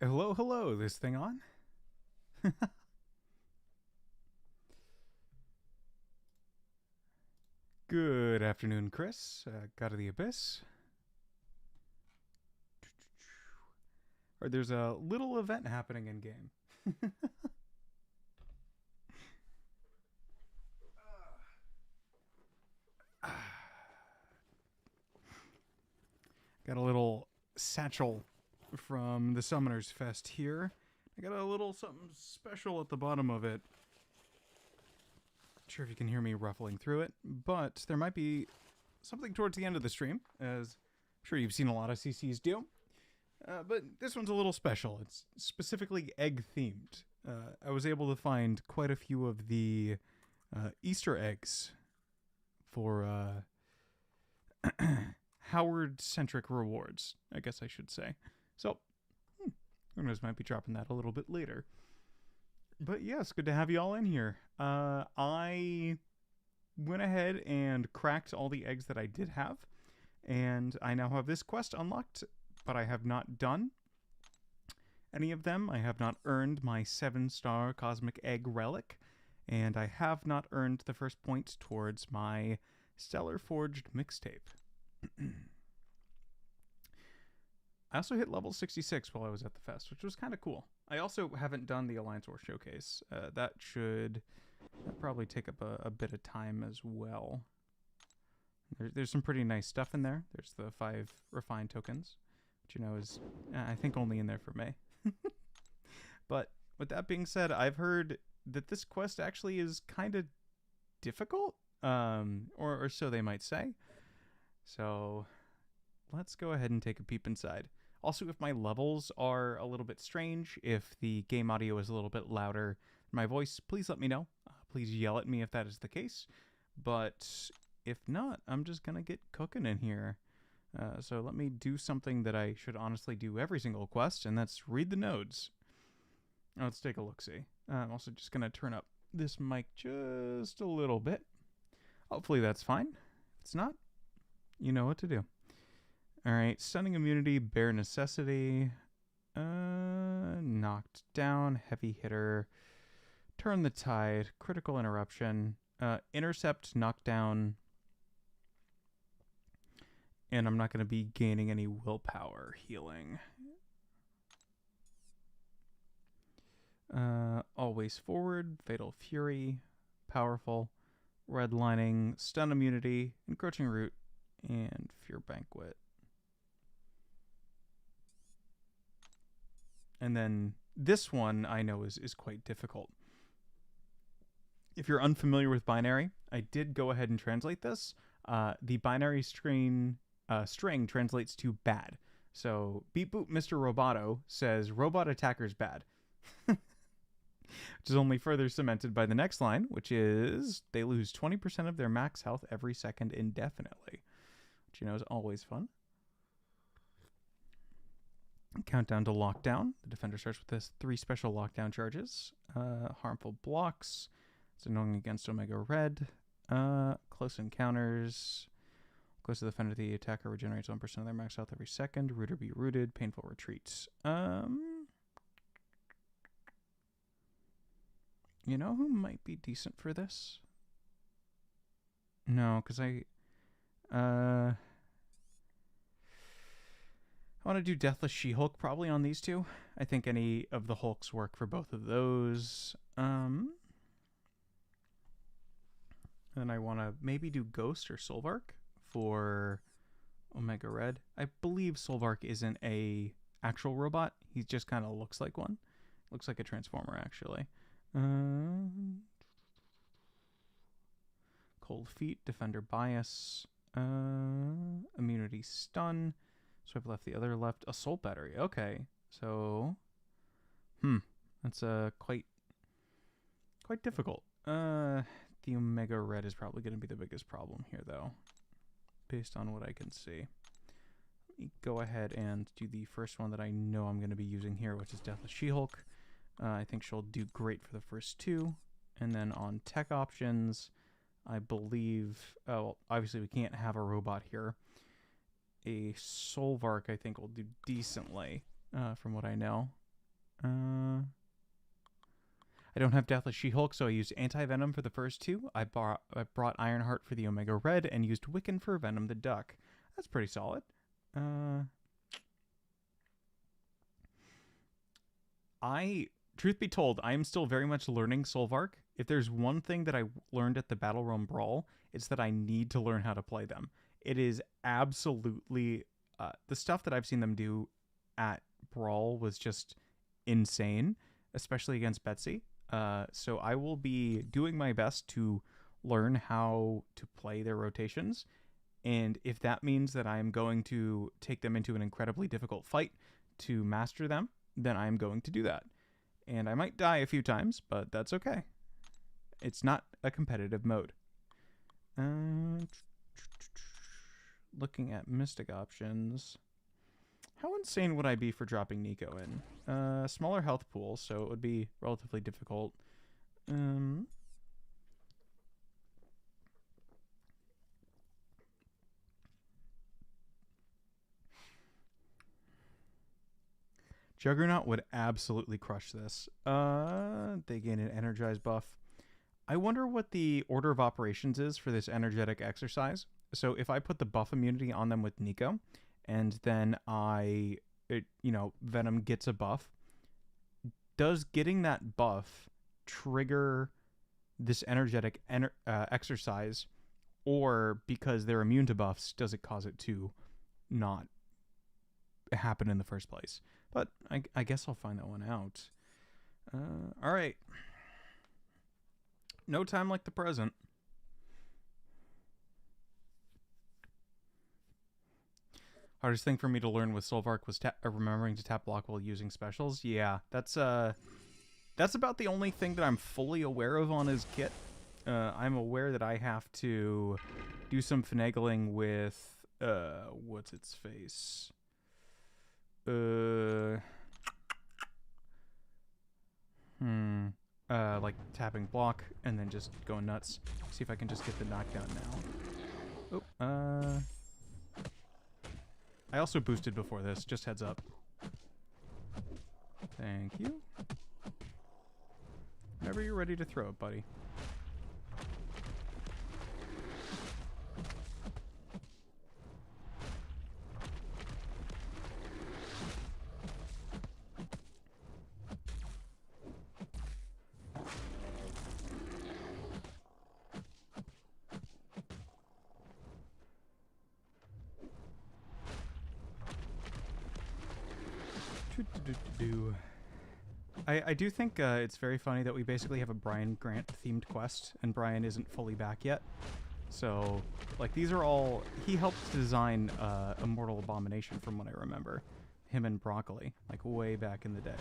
Hello, hello, this thing on? Good afternoon, Chris. God of the Abyss. Or there's a little event happening in game. Got a little satchel from the Summoners Fest here. I got a little something special at the bottom of it. Not sure if you can hear me ruffling through it, but there might be something towards the end of the stream, as I'm sure you've seen a lot of CCs do. But this one's a little special. It's specifically egg themed. I was able to find quite a few of the Easter eggs for Howard centric rewards, I guess I should say. So, who knows, might be dropping that a little bit later. But yes, good to have you all in here. I went ahead and cracked all the eggs that I did have, and I now have this quest unlocked, but I have not done any of them. I have not earned my 7-star Cosmic Egg Relic, and I have not earned the first point towards my Stellar Forged Mixtape. I also hit level 66 while I was at the fest, which was kind of cool. I also haven't done the Alliance War Showcase. That should probably take up a bit of time as well. There's some pretty nice stuff in there. There's the 5 refined tokens, which, you know, is, I think, only in there for May. But with that being said, I've heard that this quest actually is kind of difficult, or so they might say. So let's go ahead and take a peep inside. Also, if my levels are a little bit strange, if the game audio is a little bit louder than my voice, please let me know. Please yell at me if that is the case. But if not, I'm just going to get cooking in here. So let me do something that I should honestly do every single quest, and that's read the nodes. Let's take a look-see. I'm also just going to turn up this mic just a little bit. Hopefully that's fine. If it's not, you know what to do. Alright, stunning immunity, bare necessity, knocked down, heavy hitter, turn the tide, critical interruption, intercept, knockdown, and I'm not going to be gaining any willpower healing. Always forward, fatal fury, powerful, redlining, stun immunity, encroaching root, and fear banquet. And then this one I know is quite difficult. If you're unfamiliar with binary, I did go ahead and translate this. The binary string translates to bad. So Beep Boop Mr. Roboto says robot attacker's bad. Which is only further cemented by the next line, which is they lose 20% of their max health every second indefinitely. Which, you know, is always fun. Countdown to lockdown. The defender starts with this 3 special lockdown charges. Harmful blocks. It's annoying against Omega Red. Close encounters. Close to the defender, the attacker regenerates 1% of their max health every second. Root or be rooted. Painful retreats. You know who might be decent for this? No, because I want to do Deathless She-Hulk probably on these two. I think any of the Hulks work for both of those. And then I want to maybe do Ghost or Solvark for Omega Red. I believe Solvark isn't a actual robot. He just kind of looks like one. Looks like a Transformer, actually. Cold Feet, Defender Bias, Immunity Stun. So I've left the other left. Assault Battery. Okay. So, that's quite difficult. The Omega Red is probably going to be the biggest problem here, though, based on what I can see. Let me go ahead and do the first one that I know I'm going to be using here, which is Deathless She-Hulk. I think she'll do great for the first 2. And then on tech options, I believe... Oh, well, obviously we can't have a robot here. A Solvark, I think, will do decently, from what I know. I don't have Deathless She-Hulk, so I used Anti-Venom for the first two. I brought Ironheart for the Omega Red and used Wiccan for Venom the Duck. That's pretty solid. Truth be told, I am still very much learning Solvark. If there's one thing that I learned at the Battle Realm Brawl, it's that I need to learn how to play them. It is absolutely... the stuff that I've seen them do at Brawl was just insane, especially against Betsy. So I will be doing my best to learn how to play their rotations. And if that means that I'm going to take them into an incredibly difficult fight to master them, then I'm going to do that. And I might die a few times, but that's okay. It's not a competitive mode. Looking at Mystic options. How insane would I be for dropping Nico in? Smaller health pool, so it would be relatively difficult. Juggernaut would absolutely crush this. They gain an energized buff. I wonder what the order of operations is for this energetic exercise. So if I put the buff immunity on them with Nico, and then Venom gets a buff, does getting that buff trigger this energetic exercise, or because they're immune to buffs, does it cause it to not happen in the first place? But I guess I'll find that one out. All right. No time like the present. Hardest thing for me to learn with Solvark was remembering to tap block while using specials. Yeah, that's about the only thing that I'm fully aware of on his kit. I'm aware that I have to do some finagling with what's its face? Like tapping block and then just going nuts. See if I can just get the knockdown now. Oh, I also boosted before this, just heads up. Thank you. Whenever you're ready to throw it, buddy. I do think it's very funny that we basically have a Brian Grant themed quest, and Brian isn't fully back yet. So, like, these are all... He helped design Immortal Abomination, from what I remember. Him and Broccoli, like, way back in the day.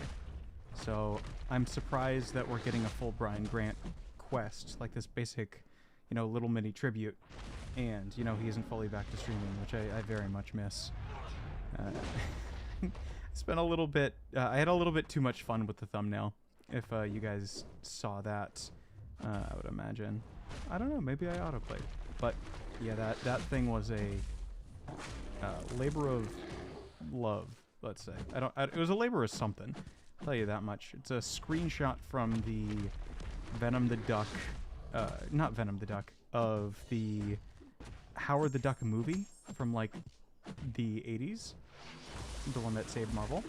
So, I'm surprised that we're getting a full Brian Grant quest, like this basic, little mini tribute. And, he isn't fully back to streaming, which I very much miss. Spent a little bit... I had a little bit too much fun with the thumbnail. If you guys saw that, I would imagine. I don't know, maybe I autoplayed. But, yeah, that thing was a labor of love, let's say. It was a labor of something. I'll tell you that much. It's a screenshot from the Venom the Duck... not Venom the Duck, of the Howard the Duck movie from, like, the 80s. The one that saved Marvel.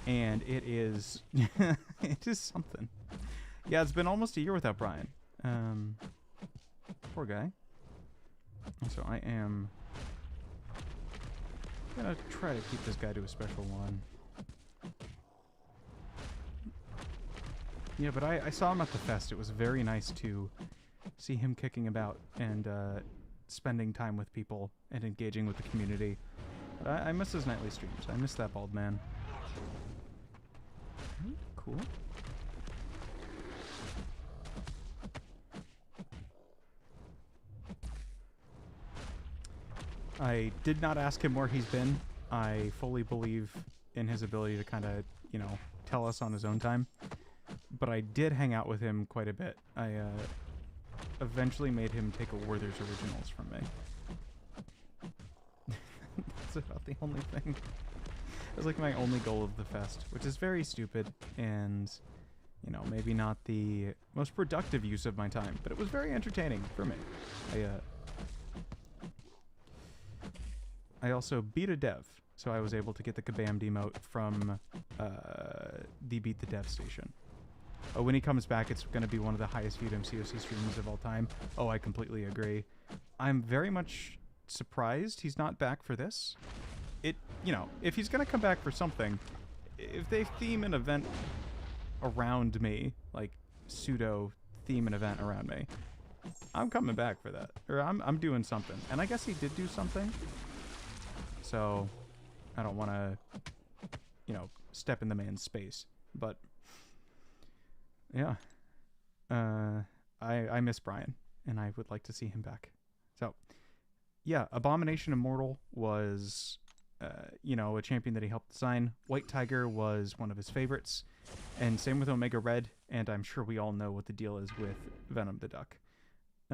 And it is... it is something. Yeah, it's been almost a year without Brian. Poor guy. So I am gonna try to keep this guy to a special one. Yeah, but I saw him at the fest. It was very nice to see him kicking about and spending time with people and engaging with the community. But I miss his nightly streams. I miss that bald man. Cool. I did not ask him where he's been. I fully believe in his ability to kind of, tell us on his own time. But I did hang out with him quite a bit. I eventually made him take a Werther's Originals from me. That's about the only thing. It was like my only goal of the fest, which is very stupid and, you know, maybe not the most productive use of my time, but it was very entertaining for me. I also beat a dev, so I was able to get the Kabam demote from the Beat the Dev station. Oh, when he comes back, it's going to be one of the highest viewed MCOC streams of all time. Oh, I completely agree. I'm very much surprised he's not back for this. You know, if he's going to come back for something, if they theme an event around me, like pseudo theme an event around me, I'm coming back for that. Or I'm doing something. And I guess he did do something. So I don't want to, you know, step in the man's space. But yeah, I miss Brian, and I would like to see him back. So yeah, Abomination Immortal was, you know, a champion that he helped design. White Tiger was one of his favorites, and same with Omega Red. And I'm sure we all know what the deal is with Venom the Duck. Is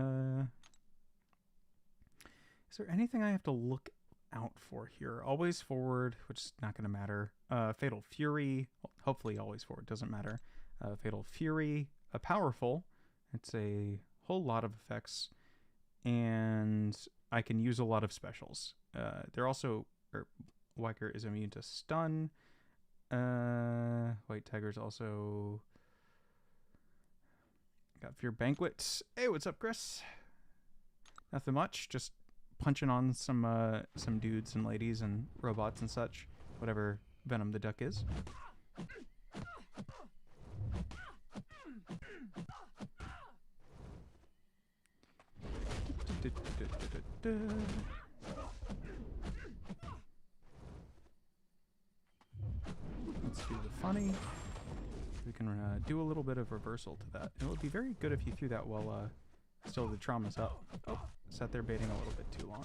there anything I have to look out for here? Always Forward, which is not going to matter. Fatal Fury, well, hopefully Always Forward doesn't matter. Fatal Fury, a powerful. It's a whole lot of effects, and I can use a lot of specials. They're also, Weicker is immune to stun. White Tiger's also got Fear Banquet. Hey, what's up, Chris? Nothing much, just punching on some dudes and ladies and robots and such. Whatever Venom the Duck is. Let's do the funny. We can do a little bit of reversal to that. It would be very good if you threw that while still the trauma's up. Oh, sat there baiting a little bit too long.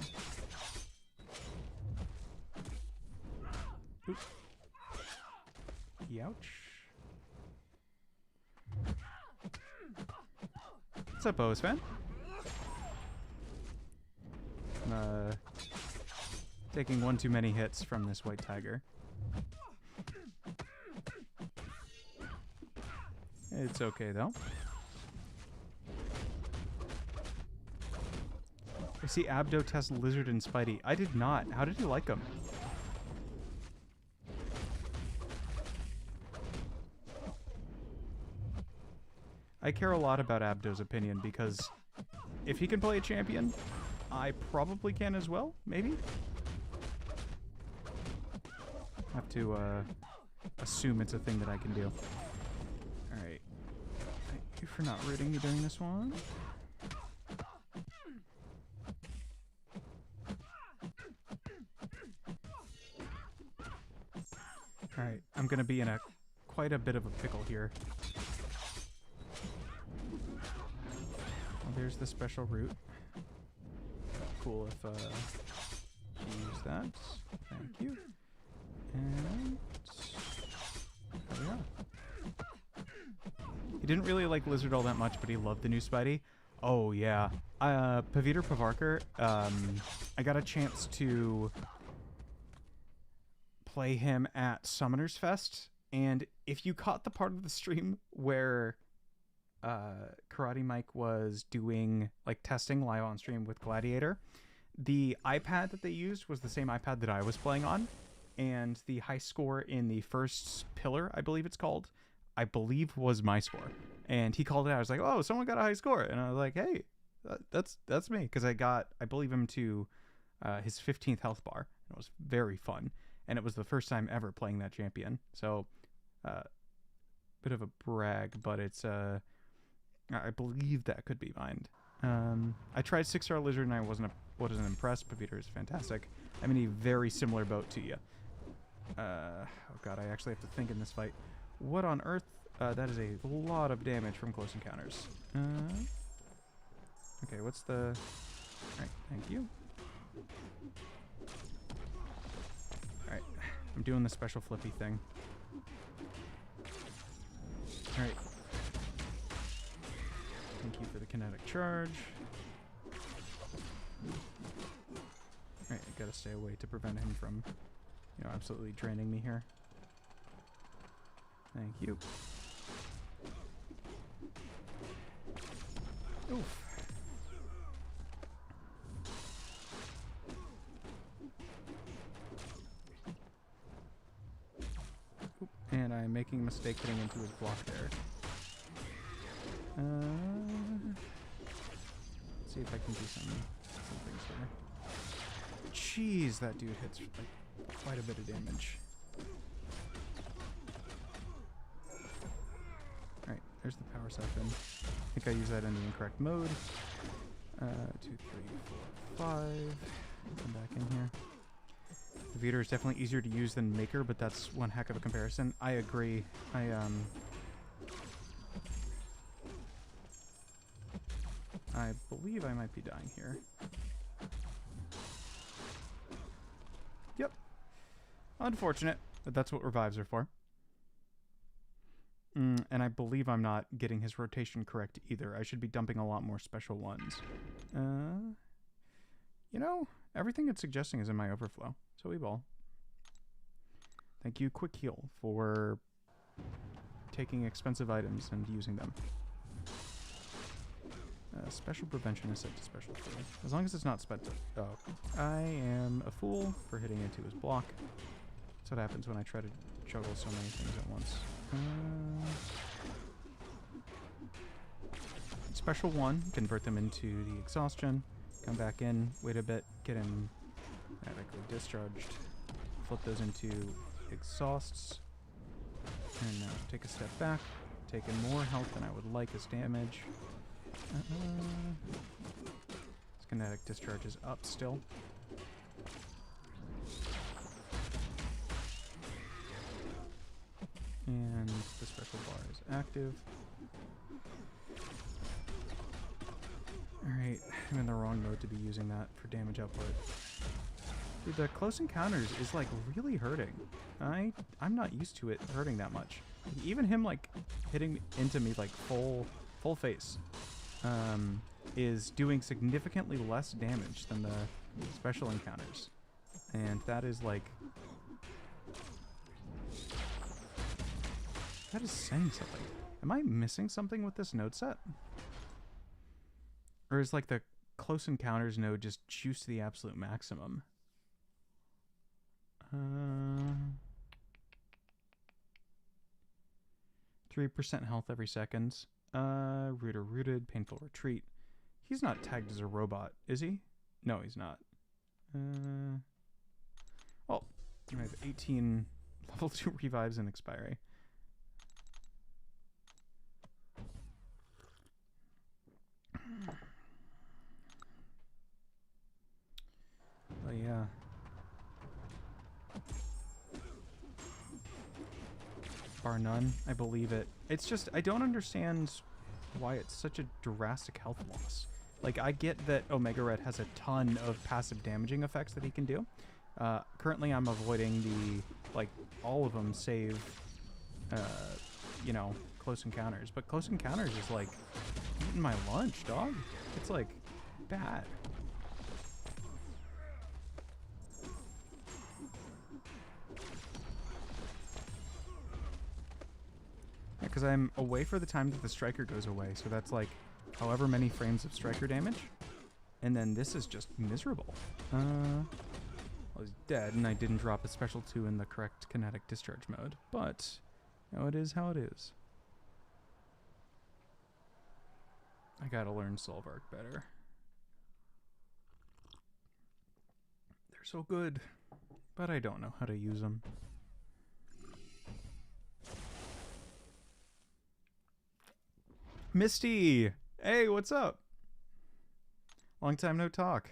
Oop. Youch. What's up, O's fan? I'm taking one too many hits from this White Tiger. It's okay, though. I see Abdo test Lizard and Spidey. I did not. How did you like them? I care a lot about Abdo's opinion because if he can play a champion, I probably can as well, maybe? Have to assume it's a thing that I can do. Alright. Thank you for not rooting me during this one. Alright, I'm gonna be in quite a bit of a pickle here. Well, there's the special route. Cool if you use that. Thank you. And there we are. He didn't really like Lizard all that much, but he loved the new Spidey. Oh yeah. Paviter Pavarkar, I got a chance to play him at Summoners Fest, and if you caught the part of the stream where Karate Mike was doing like testing live on stream with Gladiator, the iPad that they used was the same iPad that I was playing on, and the high score in the first pillar, I believe it's called, was my score. And he called it out. I was like, oh, someone got a high score. And I was like, hey, that's me. Because I believe him to his 15th health bar. It was very fun. And it was the first time ever playing that champion. So, bit of a brag, but it's, I believe that could be mined. I tried 6-star Lizard and I wasn't impressed. Paviter is fantastic. I'm in a very similar boat to you. Oh god, I actually have to think in this fight. What on earth? That is a lot of damage from close encounters. Okay, what's the... Alright, thank you. Alright, I'm doing the special flippy thing. Alright. Thank you for the kinetic charge. Alright, I gotta stay away to prevent him from You know, absolutely draining me here. Thank you. Oof. Oop. And I'm making a mistake getting into his block there. Let's see if I can do some things here. Jeez, that dude hits like quite a bit of damage. Alright, there's the power siphon. I think I used that in the incorrect mode. 2, 3, 4, 5. Come back in here. The Veeder is definitely easier to use than Maker, but that's one heck of a comparison. I agree. I believe I might be dying here. Yep. Unfortunate, but that's what revives are for. And I believe I'm not getting his rotation correct either. I should be dumping a lot more special ones. You know, everything it's suggesting is in my overflow. So we ball. Thank you, Quick Heal, for taking expensive items and using them. Special prevention is set to special 3. As long as it's not spent. Oh, I am a fool for hitting into his block. That's what happens when I try to juggle so many things at once. Special 1, convert them into the exhaustion. Come back in, wait a bit, get him adequately discharged. Flip those into exhausts. And now take a step back. Taking more health than I would like as damage. His kinetic discharge is up still. And the special bar is active. Alright, I'm in the wrong mode to be using that for damage output. Dude, the close encounters is like really hurting. I'm not used to it hurting that much. Even him like hitting into me like full face is doing significantly less damage than the special encounters. And that is like... that is saying something. Am I missing something with this node set? Or is like the close encounters node just juiced to the absolute maximum? 3% health every second. Rooted, painful retreat. He's not tagged as a robot, is he? No, he's not. Well, I have 18 level 2 revives and expiry. But yeah. Bar none, I believe it. It's just, I don't understand why it's such a drastic health loss. Like, I get that Omega Red has a ton of passive damaging effects that he can do. Currently, I'm avoiding the, like, all of them save, you know, close encounters. But close encounters is, like, eating my lunch, dog. It's, like, bad. Yeah, because I'm away for the time that the striker goes away. So that's, like, however many frames of striker damage. And then this is just miserable. Well, he's dead, and I didn't drop a special 2 in the correct kinetic discharge mode. But, you know, it is how it is. I gotta learn Soul Arc better. They're so good, but I don't know how to use them. Misty! Hey, what's up? Long time no talk.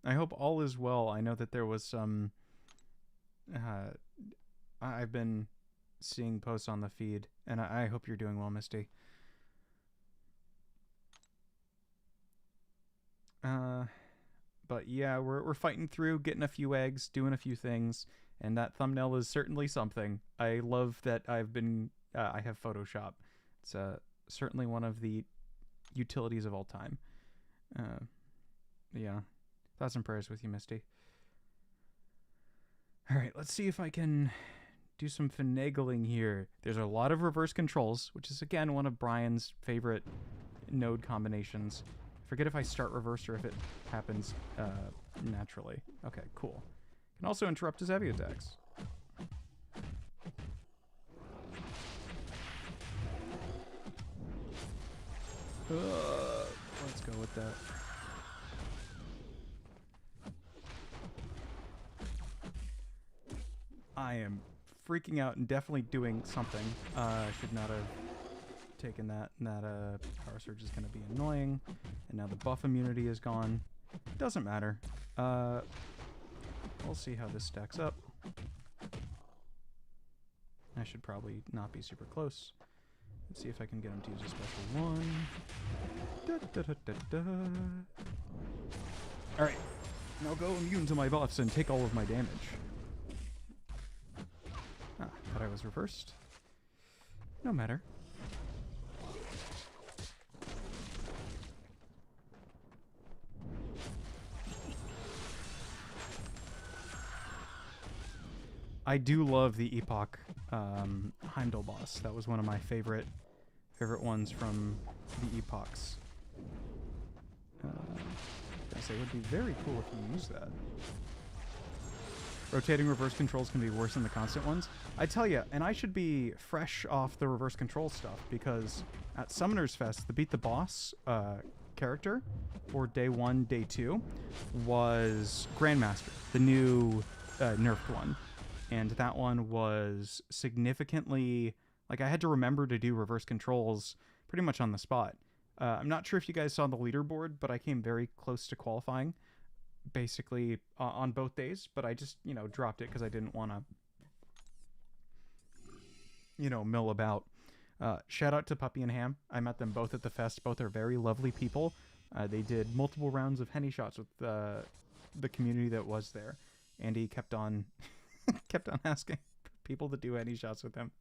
I hope all is well. I know that there was some... I've been seeing posts on the feed, and I hope you're doing well, Misty. But yeah, we're fighting through, getting a few eggs, doing a few things, and that thumbnail is certainly something. I love that I have Photoshop. It's certainly one of the utilities of all time. Yeah, thoughts and prayers with you, Misty. All right, let's see if I can do some finagling here. There's a lot of reverse controls, which is, again, one of Brian's favorite node combinations. Forget if I start reverse or if it happens naturally. Okay, cool. Can also interrupt his heavy attacks. Let's go with that. I am freaking out and definitely doing something. I should not have taken that. And that power surge is going to be annoying. And now the buff immunity is gone. Doesn't matter. We'll see how this stacks up. I should probably not be super close. Let's see if I can get him to use a special one. Da, da, da, da, da. Alright. Now go immune to my buffs and take all of my damage. Ah, thought I was reversed. No matter. I do love the Epoch Heimdall boss. That was one of my favorite ones from the Epochs. I say it would be very cool if you use that. Rotating reverse controls can be worse than the constant ones. I tell you, and I should be fresh off the reverse control stuff, because at Summoner's Fest, the Beat the Boss character for day 1, day 2 was Grandmaster, the new nerfed one. And that one was significantly... Like, I had to remember to do reverse controls pretty much on the spot. I'm not sure if you guys saw the leaderboard, but I came very close to qualifying, basically, on both days. But I just, dropped it because I didn't want to, mill about. Shout out to Puppy and Ham. I met them both at the fest. Both are very lovely people. They did multiple rounds of Henny shots with the community that was there. Andy kept on... kept on asking people to do Henny shots with him.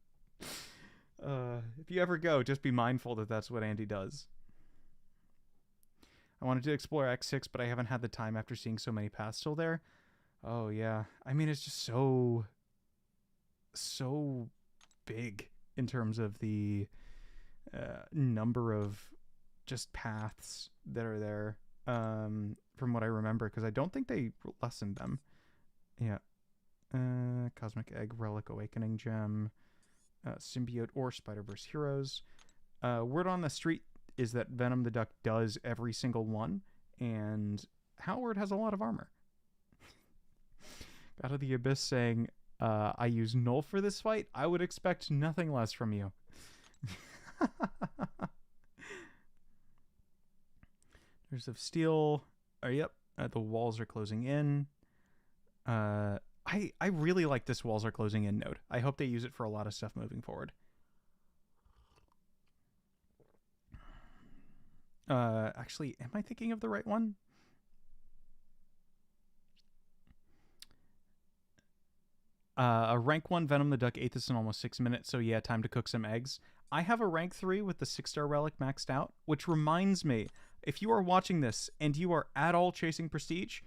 If you ever go, just be mindful that that's what Andy does. I wanted to explore X6, but I haven't had the time after seeing so many paths still there. Oh, yeah. I mean, it's just so big in terms of the number of just paths that are there, from what I remember, because I don't think they lessened them. Yeah. Cosmic Egg, Relic, Awakening Gem, Symbiote, or Spider-Verse Heroes. Word on the street is that Venom the Duck does every single one, and Howard has a lot of armor. God of the Abyss saying, I use Null for this fight. I would expect nothing less from you. There's of Steel. Yep, the walls are closing in. I really like this walls are closing in node. I hope they use it for a lot of stuff moving forward. Actually, am I thinking of the right one? A rank 1 Venom the Duck ate this in almost 6 minutes, so yeah, time to cook some eggs. I have a rank 3 with the 6-star relic maxed out, which reminds me, if you are watching this and you are at all chasing prestige,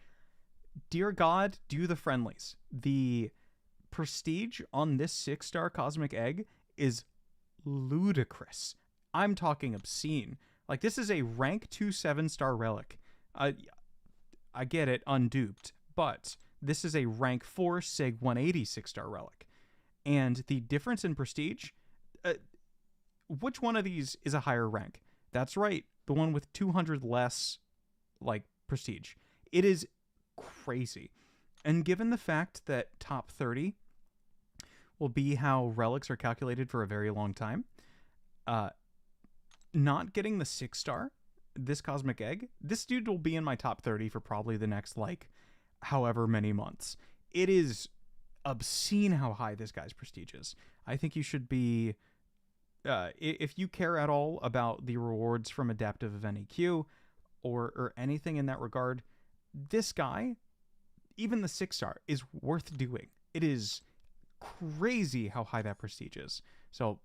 dear God, do the friendlies. The prestige on this 6-star cosmic egg is ludicrous. I'm talking obscene. Like, this is a rank 2 7-star relic. I get it, unduped, but this is a rank 4 Sig 180 6-star relic. And the difference in prestige, which one of these is a higher rank? That's right, the one with 200 less, prestige. It is crazy. And given the fact that top 30 will be how relics are calculated for a very long time, not getting the 6-star, this cosmic egg, this dude will be in my top 30 for probably the next, however many months. It is obscene how high this guy's prestige is. I think you should be, if you care at all about the rewards from Adaptive Event EQ or anything in that regard, this guy, even the 6-star, is worth doing. It is crazy how high that prestige is. So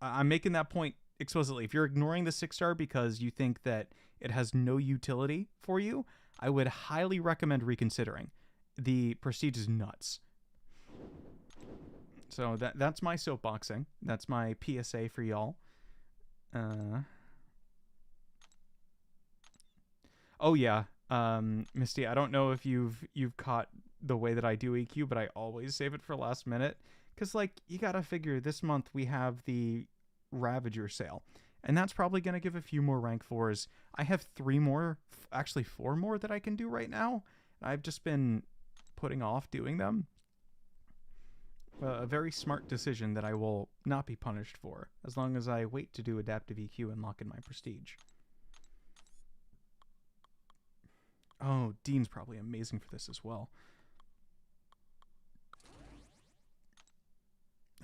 I'm making that point explicitly. If you're ignoring the 6-star because you think that it has no utility for you, I would highly recommend reconsidering. The prestige is nuts. So that's my soapboxing. That's my PSA for y'all. Oh yeah, Misty. I don't know if you've caught the way that I do EQ, but I always save it for last minute because like you gotta figure this month we have the Ravager sale, and that's probably gonna give a few more rank fours. I have 3 more, actually 4 more that I can do right now. I've just been putting off doing them. A very smart decision that I will not be punished for as long as I wait to do adaptive EQ and lock in my prestige. Oh, Dean's probably amazing for this as well.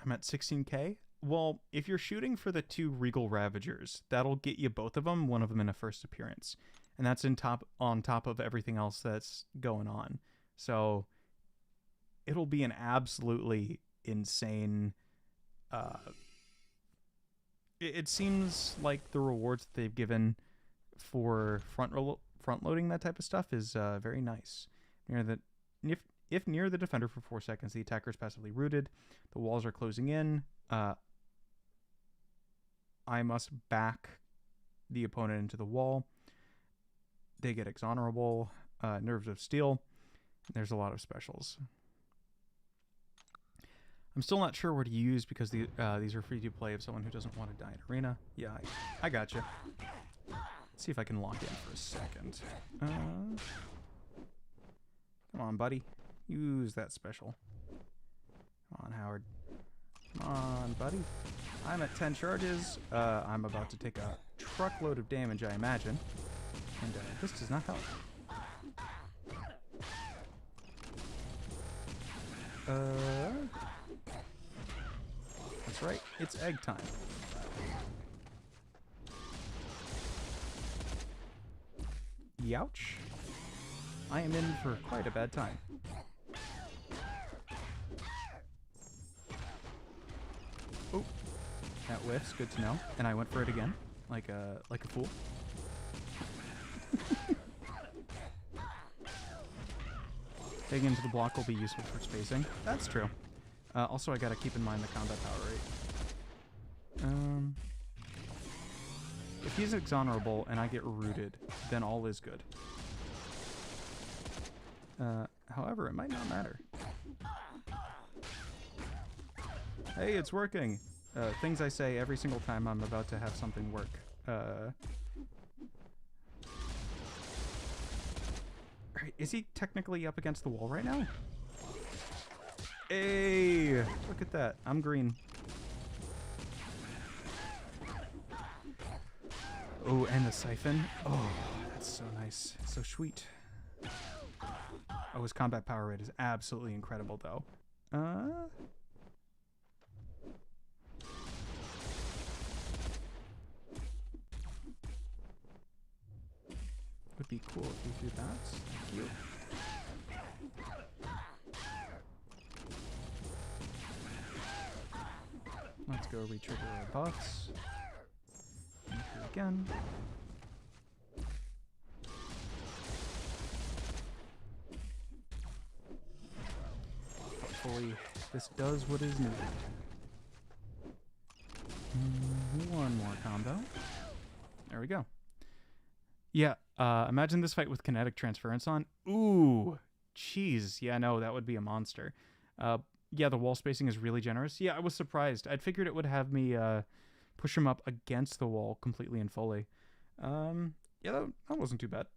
I'm at 16k. Well, if you're shooting for the 2 Regal Ravagers, that'll get you both of them, one of them in a first appearance. And that's on top of everything else that's going on. So it'll be an absolutely insane it seems like the rewards that they've given for front loading that type of stuff is very nice. Near the if near the defender for 4 seconds, the attacker is passively rooted. The walls are closing in. I must back the opponent into the wall. They get exonerable. Nerves of Steel. There's a lot of specials. I'm still not sure what to use because these are free to play of someone who doesn't want to die in arena. Yeah, I gotcha. Let's see if I can lock in for a second. Come on, buddy. Use that special. Come on, Howard. Come on, buddy. I'm at 10 charges. I'm about to take a truckload of damage, I imagine. And this does not help. That's right. It's egg time. Youch. I am in for quite a bad time. Oh, that whiffs. Good to know. And I went for it again, like a fool. Taking into the block will be useful for spacing. That's true. Also, I gotta keep in mind the combat power rate. If he's exonerable and I get rooted, then all is good. However, it might not matter. Hey, it's working! Things I say every single time I'm about to have something work. Alright, is he technically up against the wall right now? Hey! Look at that. I'm green. Oh, and the siphon. Oh, that's so nice. So sweet. Oh, his combat power rate is absolutely incredible, though. Would be cool if you do that. Thank you. Let's go retrigger our buffs. Thank you again. Hopefully this does what is needed. One more combo. There we go. Yeah, imagine this fight with kinetic transference on. Ooh, jeez. Yeah, no, that would be a monster. Yeah, the wall spacing is really generous. Yeah, I was surprised. I'd figured it would have me push him up against the wall completely and fully. Yeah, that wasn't too bad.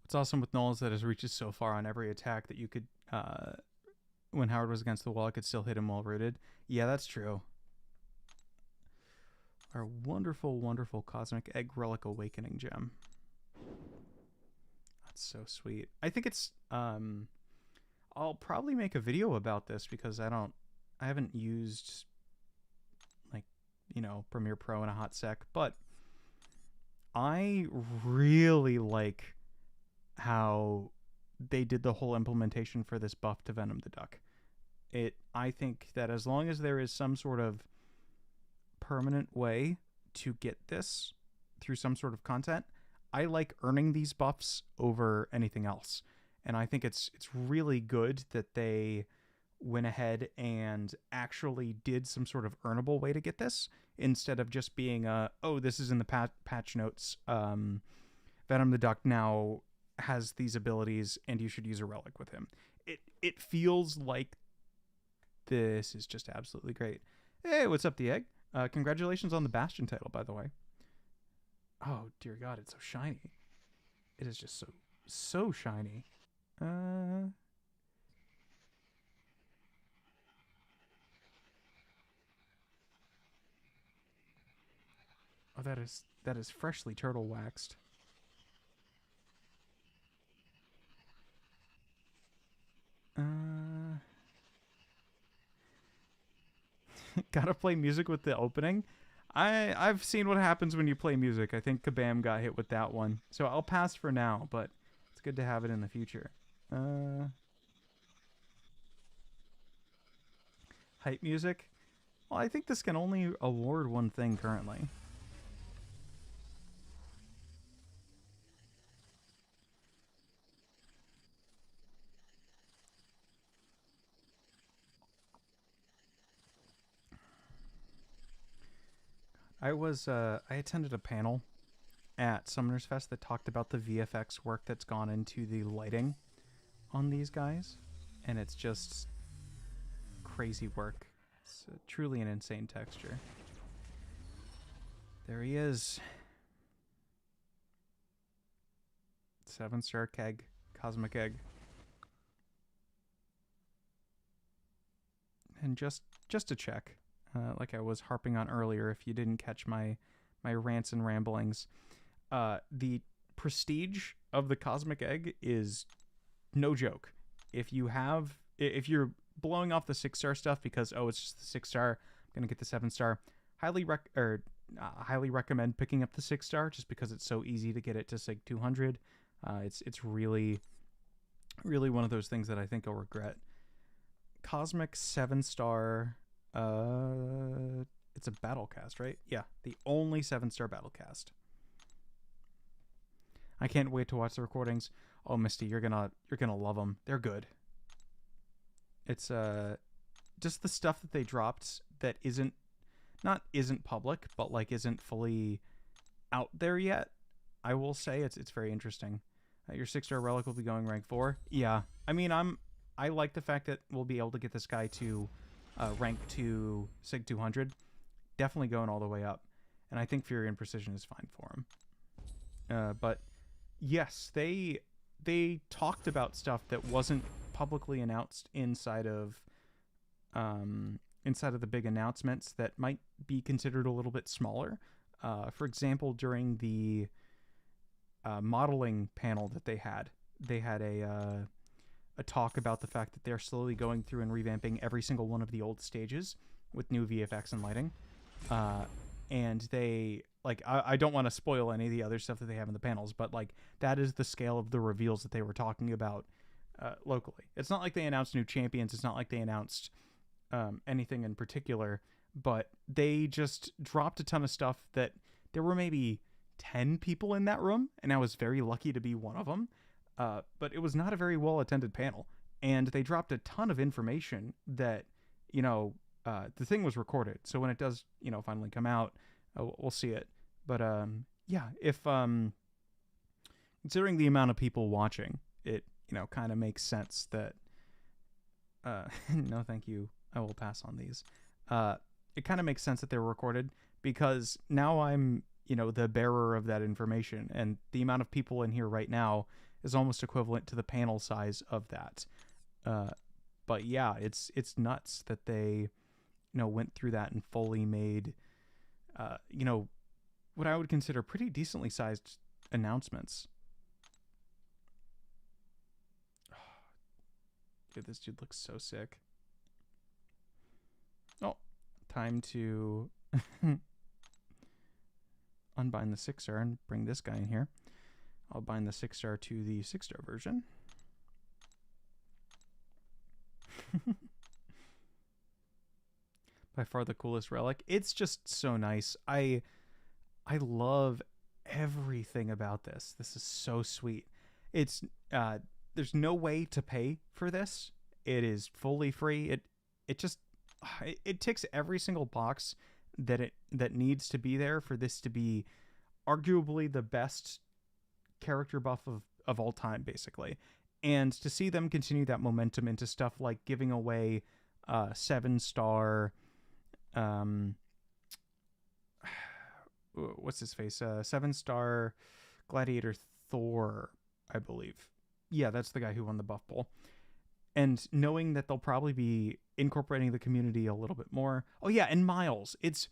What's awesome with Null is that his reach is so far on every attack that you could, when Howard was against the wall, I could still hit him while rooted. Yeah, that's true. Our wonderful, wonderful Cosmic Egg Relic Awakening gem. That's so sweet. I think it's, I'll probably make a video about this because I haven't used, like, you know, Premiere Pro in a hot sec, but I really like how they did the whole implementation for this buff to Venom the Duck. I think that as long as there is some sort of permanent way to get this through some sort of content, I like earning these buffs over anything else. And I think it's really good that they went ahead and actually did some sort of earnable way to get this instead of just being oh, this is in the patch notes. Venom the Duck now has these abilities and you should use a relic with him. It feels like this is just absolutely great. Hey, what's up, the egg? Congratulations on the Bastion title, by the way. Oh, dear God, it's so shiny. It is just so shiny. Oh, that is freshly turtle waxed. Gotta play music with the opening. I've seen what happens when you play music. I think Kabam got hit with that one. So I'll pass for now, but it's good to have it in the future. Hype music? Well, I think this can only award one thing currently. I attended a panel at Summoners Fest that talked about the VFX work that's gone into the lighting on these guys, and it's just crazy work. It's truly an insane texture. There he is. 7-star keg, cosmic egg. And just to check, like I was harping on earlier, if you didn't catch my rants and ramblings, the prestige of the cosmic egg is no joke. If you're blowing off the 6-star stuff because it's just the 6-star, I'm gonna get the 7-star. Highly recommend picking up the 6-star just because it's so easy to get it to Sig 200. It's really one of those things that I think I'll regret. Cosmic 7-star. It's a battle cast, right? Yeah, the only 7-star battle cast. I can't wait to watch the recordings. Oh, Misty, you're gonna love them. They're good. It's just the stuff that they dropped that isn't public, but like isn't fully out there yet. I will say it's very interesting. Your 6-star relic will be going rank 4. Yeah, I mean I like the fact that we'll be able to get this guy to rank 2 Sig 200. Definitely going all the way up, and I think Fury and Precision is fine for him. But yes, they talked about stuff that wasn't publicly announced inside of the big announcements that might be considered a little bit smaller. For example, during the modeling panel that they had a talk about the fact that they're slowly going through and revamping every single one of the old stages with new VFX and lighting. And they, like, I don't want to spoil any of the other stuff that they have in the panels, but like that is the scale of the reveals that they were talking about locally. It's not like they announced new champions. It's not like they announced anything in particular, but they just dropped a ton of stuff that there were maybe 10 people in that room, and I was very lucky to be one of them. But it was not a very well attended panel, and they dropped a ton of information that, the thing was recorded. So when it does, finally come out, we'll see it. But yeah, if considering the amount of people watching, it kind of makes sense that no, thank you. I will pass on these. It kind of makes sense that they were recorded because now I'm, the bearer of that information, and the amount of people in here right now is almost equivalent to the panel size of that. But yeah, it's nuts that they, went through that and fully made, what I would consider pretty decently sized announcements. Dude, this dude looks so sick. Oh, time to unbind the 6-star and bring this guy in here. I'll bind the 6-star to the 6-star version. By far the coolest relic. It's just so nice. I love everything about this. This is so sweet. It's uh there's no way to pay for this. It is fully free. It just it ticks every single box that needs to be there for this to be arguably the best character buff of all time, basically. And to see them continue that momentum into stuff like giving away 7-star um what's his face? 7-star Gladiator Thor, I believe. Yeah, that's the guy who won the buff bowl. And knowing that they'll probably be incorporating the community a little bit more. Oh yeah, and Miles. It's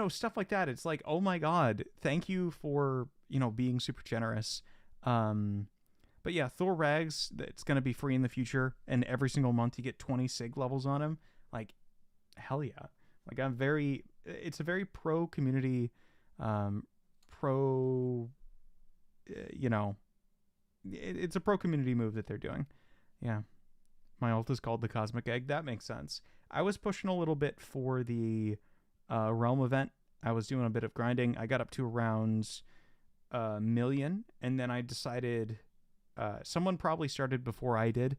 stuff like that. It's like, oh my god, thank you for being super generous. But yeah, Thor Rags. It's gonna be free in the future, and every single month you get 20 sig levels on him. Like, hell yeah. Like it's a very pro community, pro, it's a pro community move that they're doing. Yeah. My ult is called the Cosmic Egg. That makes sense. I was pushing a little bit for the Realm event. I was doing a bit of grinding. I got up to around a million, and then I decided someone probably started before I did,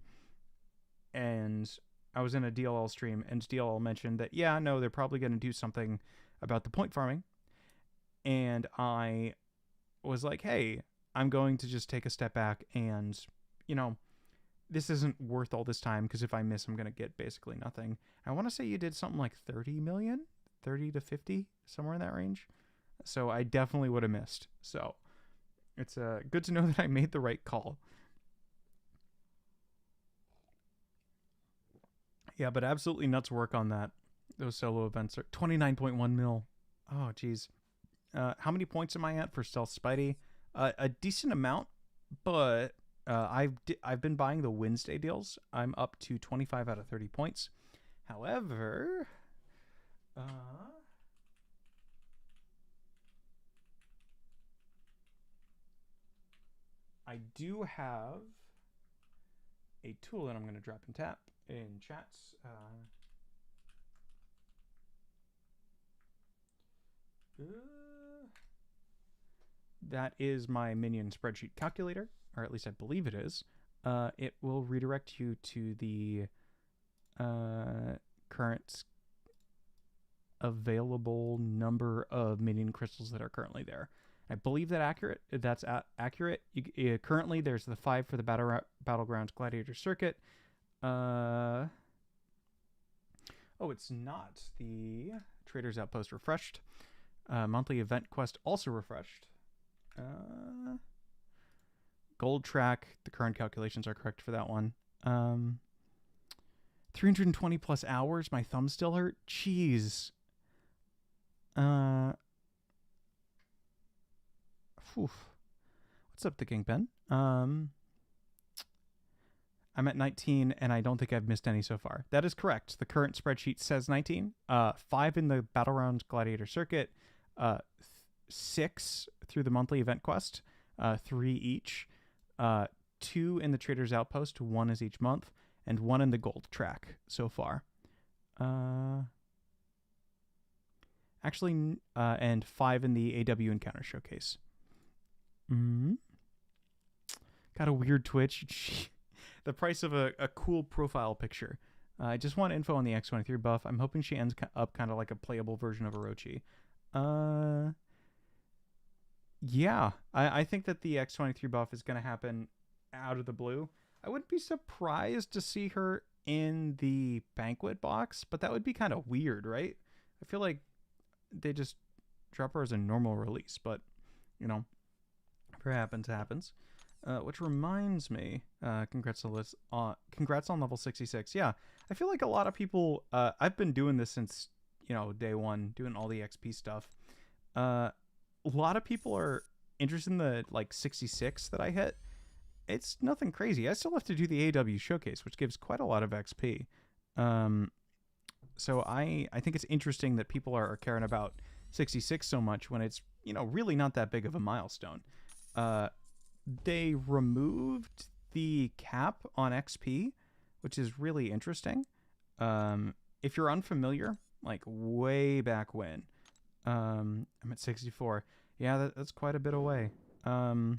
and I was in a DLL stream, and DLL mentioned that, yeah, no, they're probably going to do something about the point farming, and I was like, hey, I'm going to just take a step back and, this isn't worth all this time, because if I miss, I'm going to get basically nothing. I want to say you did something like 30 million, 30 to 50, somewhere in that range. So I definitely would have missed. So it's good to know that I made the right call. Yeah, but absolutely nuts work on that. Those solo events are 29.1 mil. Oh, geez. How many points am I at for Stealth Spidey? A decent amount, but I've been buying the Wednesday deals. I'm up to 25 out of 30 points. However, I do have a tool that I'm going to drop in tap in chats. That is my minion spreadsheet calculator, or at least I believe it is. It will redirect you to the current available number of minion crystals that are currently there. I believe that's accurate. Currently, there's the 5 for the Battlegrounds Gladiator Circuit. Oh, it's not. The Trader's Outpost refreshed. Monthly event quest also refreshed. Gold track. The current calculations are correct for that one. 320 plus hours. My thumb still hurt. Jeez. What's up, the Kingpin? I'm at 19, and I don't think I've missed any so far. That is correct. The current spreadsheet says 19. 5 in the Battlegrounds Gladiator Circuit. 6 through the monthly event quest. 3 each. 2 in the Trader's Outpost. 1 is each month. And 1 in the gold track so far. And 5 in the AW Encounter Showcase. Got a weird Twitch. The price of a cool profile picture. I just want info on the X23 buff. I'm hoping she ends up kind of like a playable version of Orochi. Yeah, I think that the X23 buff is going to happen out of the blue. I wouldn't be surprised to see her in the banquet box, but that would be kind of weird, right? I feel like they just drop her as a normal release, but, if it happens, it happens. Which reminds me, congrats on level 66. Yeah, I feel like a lot of people, I've been doing this since, day one, doing all the XP stuff. A lot of people are interested in the, 66 that I hit. It's nothing crazy. I still have to do the AW showcase, which gives quite a lot of XP. So I think it's interesting that people are caring about 66 so much when it's, really not that big of a milestone. They removed the cap on XP, which is really interesting. If you're unfamiliar like way back when. I'm at 64. Yeah, that's quite a bit away. Sorry,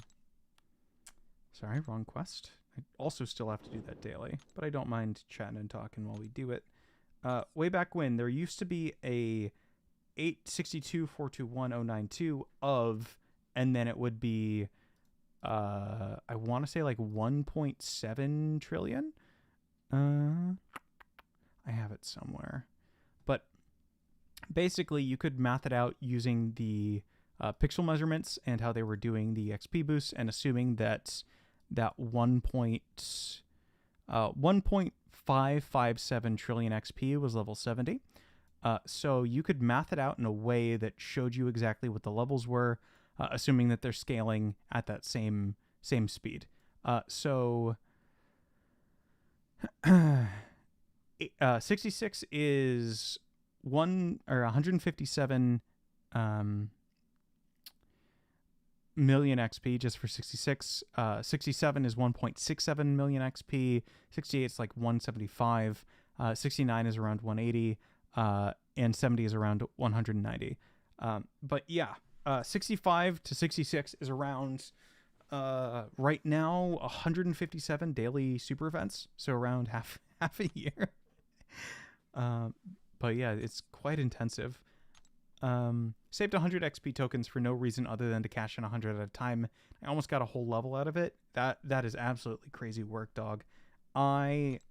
wrong quest. I also still have to do that daily, but I don't mind chatting and talking while we do it. Way back when, there used to be a 862.421.092 of, and then it would be, I want to say like 1.7 trillion. I have it somewhere. But basically, you could math it out using the pixel measurements and how they were doing the XP boosts, and assuming that 1.557 trillion XP was level 70. So you could math it out in a way that showed you exactly what the levels were, assuming that they're scaling at that same speed. So 66 is 157 million XP just for 66. 67 is 1.67 million XP. 68 is like 175. 69 is around 180. And 70 is around 190. But yeah, 65 to 66 is around, right now, 157 daily super events. So around half a year. But yeah, it's quite intensive. Saved 100 XP tokens for no reason other than to cash in 100 at a time. I almost got a whole level out of it. That is absolutely crazy work, dog. I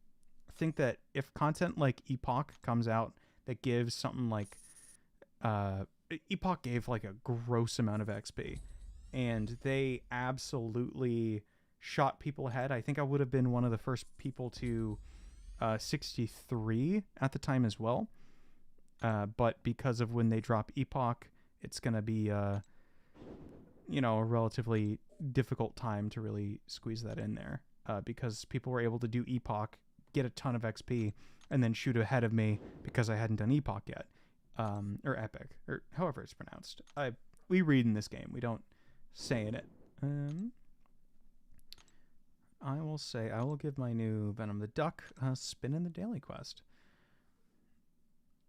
think that if content like Epoch comes out that gives something like Epoch gave like a gross amount of XP, and they absolutely shot people ahead. I think I would have been one of the first people to 63 at the time as well. But because of when they drop Epoch, it's going to be, a relatively difficult time to really squeeze that in there. Because people were able to do Epoch, get a ton of XP, and then shoot ahead of me because I hadn't done Epoch yet. Or Epic, or however it's pronounced. We read in this game. We don't say in it. I will give my new Venom the Duck a spin in the daily quest.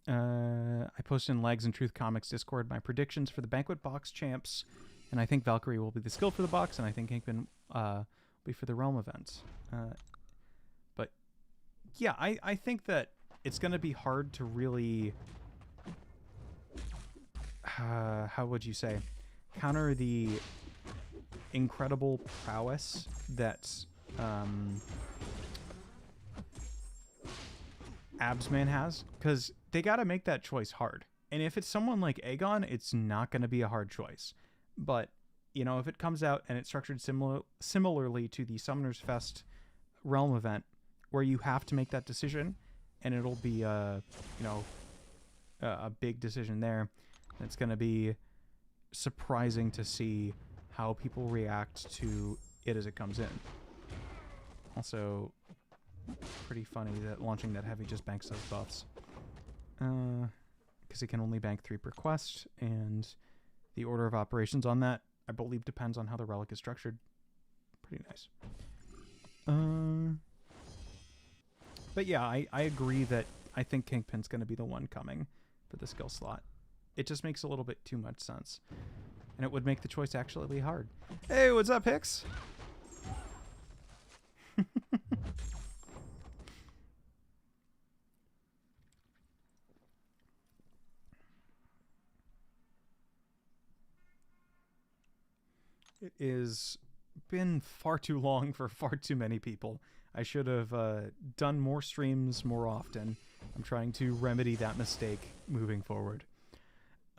I posted in Legs and Truth Comics Discord my predictions for the Banquet Box champs, and I think Valkyrie will be the skill for the box, and I think Kingpin will be for the Realm events. But yeah, I think that it's going to be hard to really, how would you say, counter the incredible prowess that Absman has, because they got to make that choice hard. And if it's someone like Aegon, it's not going to be a hard choice. But, if it comes out and it's structured similarly to the Summoner's Fest Realm event, where you have to make that decision, and it'll be a big decision there, it's going to be surprising to see how people react to it as it comes in. Also, pretty funny that launching that heavy just banks those buffs. Because it can only bank 3 per quest, and the order of operations on that, I believe, depends on how the relic is structured. Pretty nice. But yeah, I agree that I think Kingpin's going to be the one coming for the skill slot. It just makes a little bit too much sense. And it would make the choice actually hard. Hey, what's up, Hicks? It has been far too long for far too many people. I should have done more streams more often. I'm trying to remedy that mistake moving forward.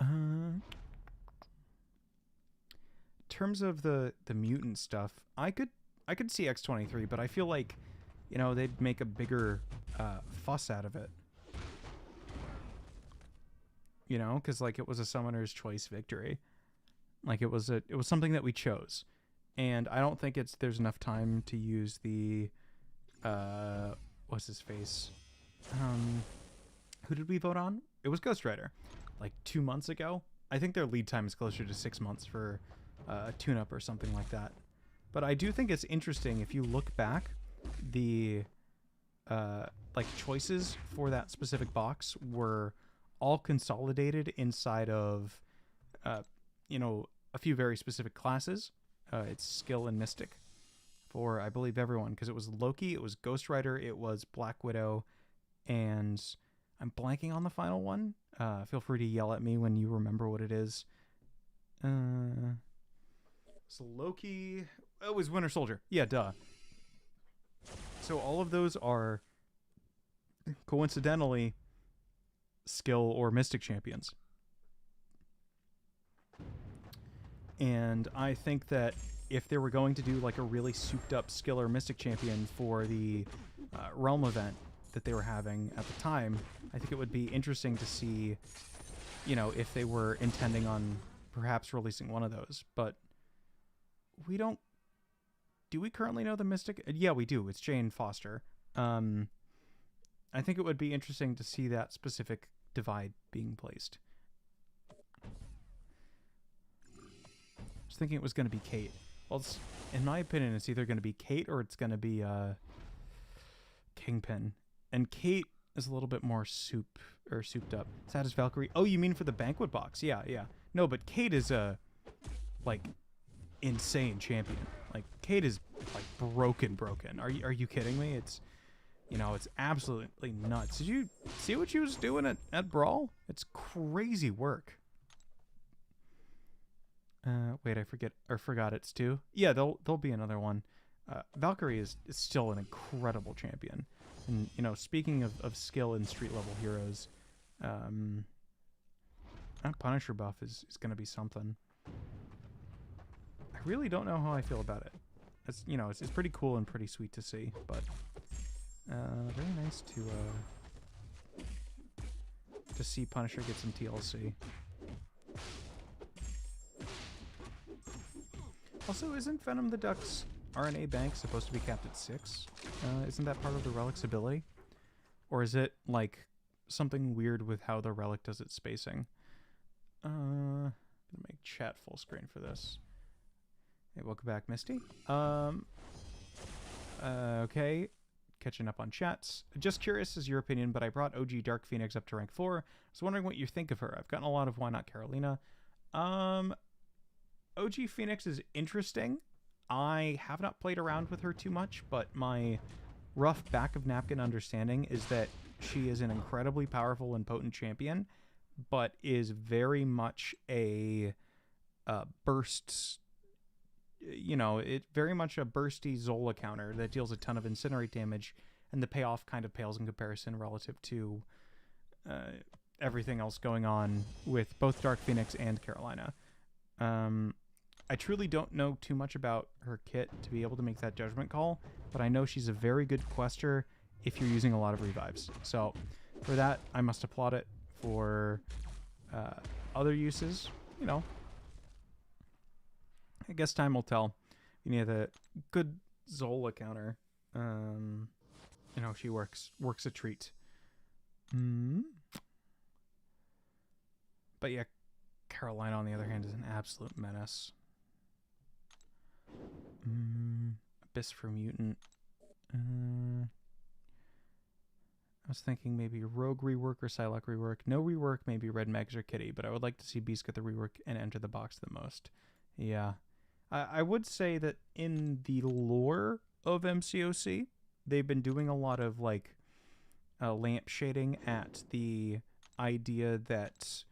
In terms of the mutant stuff, I could see X23, but I feel like, they'd make a bigger fuss out of it. Because like it was a summoner's choice victory. Like it was something that we chose, and I don't think there's enough time to use the what's his face? Who did we vote on? It was Ghost Rider, like 2 months ago. I think their lead time is closer to 6 months for a tune-up or something like that. But I do think it's interesting if you look back, the choices for that specific box were all consolidated inside of, uh, you know, a few very specific classes. It's skill and mystic for, I believe, everyone, because it was Loki, it was Ghost Rider, it was Black Widow, and I'm blanking on the final one. Feel free to yell at me when you remember what it is. So Loki, it was Winter Soldier. Yeah, duh. So all of those are coincidentally skill or mystic champions. And I think that if they were going to do like a really souped up skill or mystic champion for the realm event that they were having at the time, I think it would be interesting to see, you know, if they were intending on perhaps releasing one of those. But we don't. Do we currently know the mystic? Yeah, we do. It's Jane Foster. I think it would be interesting to see that specific divide being placed. I was thinking it was going to be Kate. Well, in my opinion, it's either going to be Kate or it's going to be Kingpin. And Kate is a little bit more souped up. Saddest Valkyrie. Oh, you mean for the banquet box? Yeah, yeah. No, but Kate is a like insane champion. Like Kate is like broken. Are you kidding me? It's, you know, it's absolutely nuts. Did you see what she was doing at Brawl? It's crazy work. Wait, I forgot it's 2. Yeah, there'll be another one. Valkyrie is still an incredible champion. And, you know, speaking of skill in street level heroes, that Punisher buff is going to be something. I really don't know how I feel about it. It's, you know, it's pretty cool and pretty sweet to see, but very nice to see Punisher get some TLC. Also, isn't Venom the Duck's RNA bank supposed to be capped at 6? Isn't that part of the Relic's ability? Or is it, like, something weird with how the Relic does its spacing? I'm gonna make chat full screen for this. Hey, welcome back, Misty. Okay. Catching up on chats. Just curious as your opinion, but I brought OG Dark Phoenix up to rank 4. I was wondering what you think of her. I've gotten a lot of Why Not Carolina. OG Phoenix is interesting. I have not played around with her too much, but my rough back of napkin understanding is that she is an incredibly powerful and potent champion, but is very much a burst, you know, it very much a bursty Zola counter that deals a ton of incinerate damage, and the payoff kind of pales in comparison relative to everything else going on with both Dark Phoenix and Carolina. I truly don't know too much about her kit to be able to make that judgment call, but I know she's a very good quester if you're using a lot of revives. So for that, I must applaud it. For other uses, you know, I guess time will tell. You need a good Zola counter. You know, she works a treat. But yeah, Carolina, on the other hand, is an absolute menace. Abyss for Mutant. I was thinking maybe Rogue rework or Psylocke rework. No rework, maybe Red Megs or Kitty, but I would like to see Beast get the rework and enter the box the most. Yeah. I would say that in the lore of MCOC, they've been doing a lot of, like, lamp shading at the idea that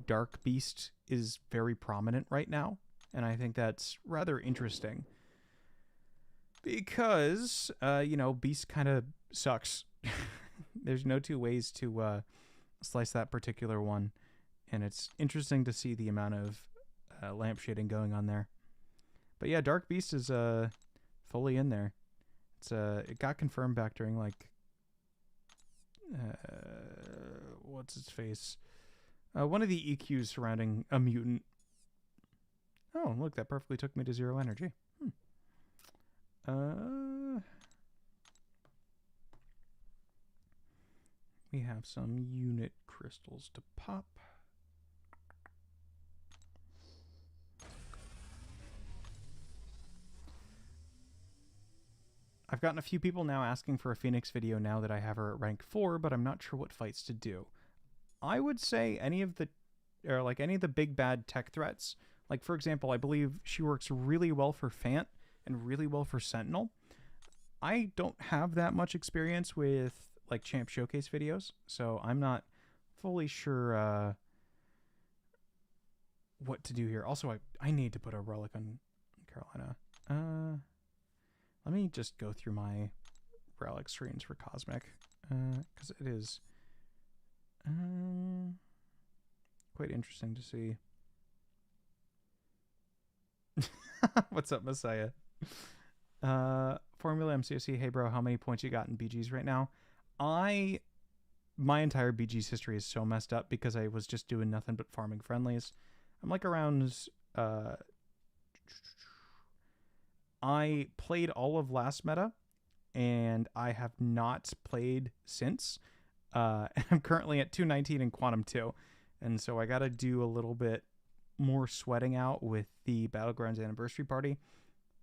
Dark Beast is very prominent right now, and I think that's rather interesting. Because, you know, Beast kind of sucks. There's no two ways to slice that particular one, and it's interesting to see the amount of lamp shading going on there. But yeah, Dark Beast is fully in there. It's it got confirmed back during, like, what's its face? One of the EQs surrounding a mutant. Oh, look, that perfectly took me to 0 energy. We have some unit crystals to pop. I've gotten a few people now asking for a Phoenix video now that I have her at rank 4, but I'm not sure what fights to do. I would say any of the big bad tech threats. Like, for example, I believe she works really well for Fant and really well for Sentinel. I don't have that much experience with like Champ Showcase videos, so I'm not fully sure what to do here. Also, I need to put a relic on Carolina. Let me just go through my relic screens for Cosmic, because it is quite interesting to see. What's up, Messiah? Formula MCOC, hey bro, how many points you got in BGs right now? My entire BGs history is so messed up because I was just doing nothing but farming friendlies. I'm like around, I played all of last meta, and I have not played since. I'm currently at 219 in Quantum 2, and so I got to do a little bit more sweating out with the Battlegrounds Anniversary Party.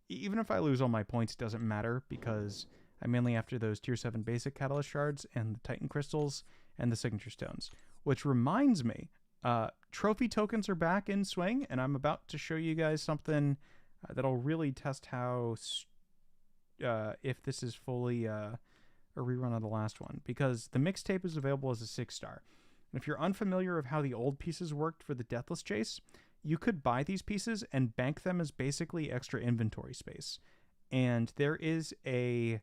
Even if I lose all my points, it doesn't matter because I'm mainly after those tier 7 basic catalyst shards and the Titan crystals and the signature stones. Which reminds me, trophy tokens are back in swing, and I'm about to show you guys something that'll really test how if this is fully a rerun of the last one, because the mixtape is available as a 6-star. And if you're unfamiliar of how the old pieces worked for the Deathless Chase, you could buy these pieces and bank them as basically extra inventory space. And there is a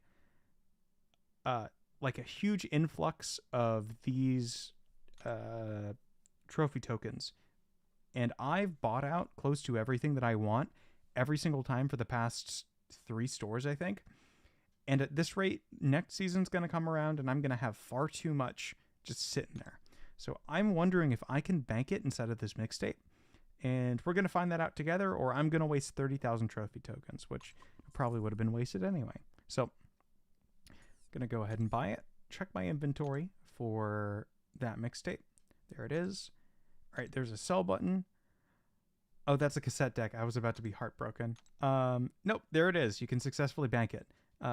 huge influx of these trophy tokens. And I've bought out close to everything that I want every single time for the past 3 stores, I think. And at this rate, next season's going to come around and I'm going to have far too much just sitting there. So I'm wondering if I can bank it inside of this mixtape. And we're going to find that out together, or I'm going to waste 30,000 trophy tokens, which probably would have been wasted anyway. So I'm going to go ahead and buy it. Check my inventory for that mixtape. There it is. All right, there's a sell button. Oh, that's a cassette deck. I was about to be heartbroken. Nope, there it is. You can successfully bank it.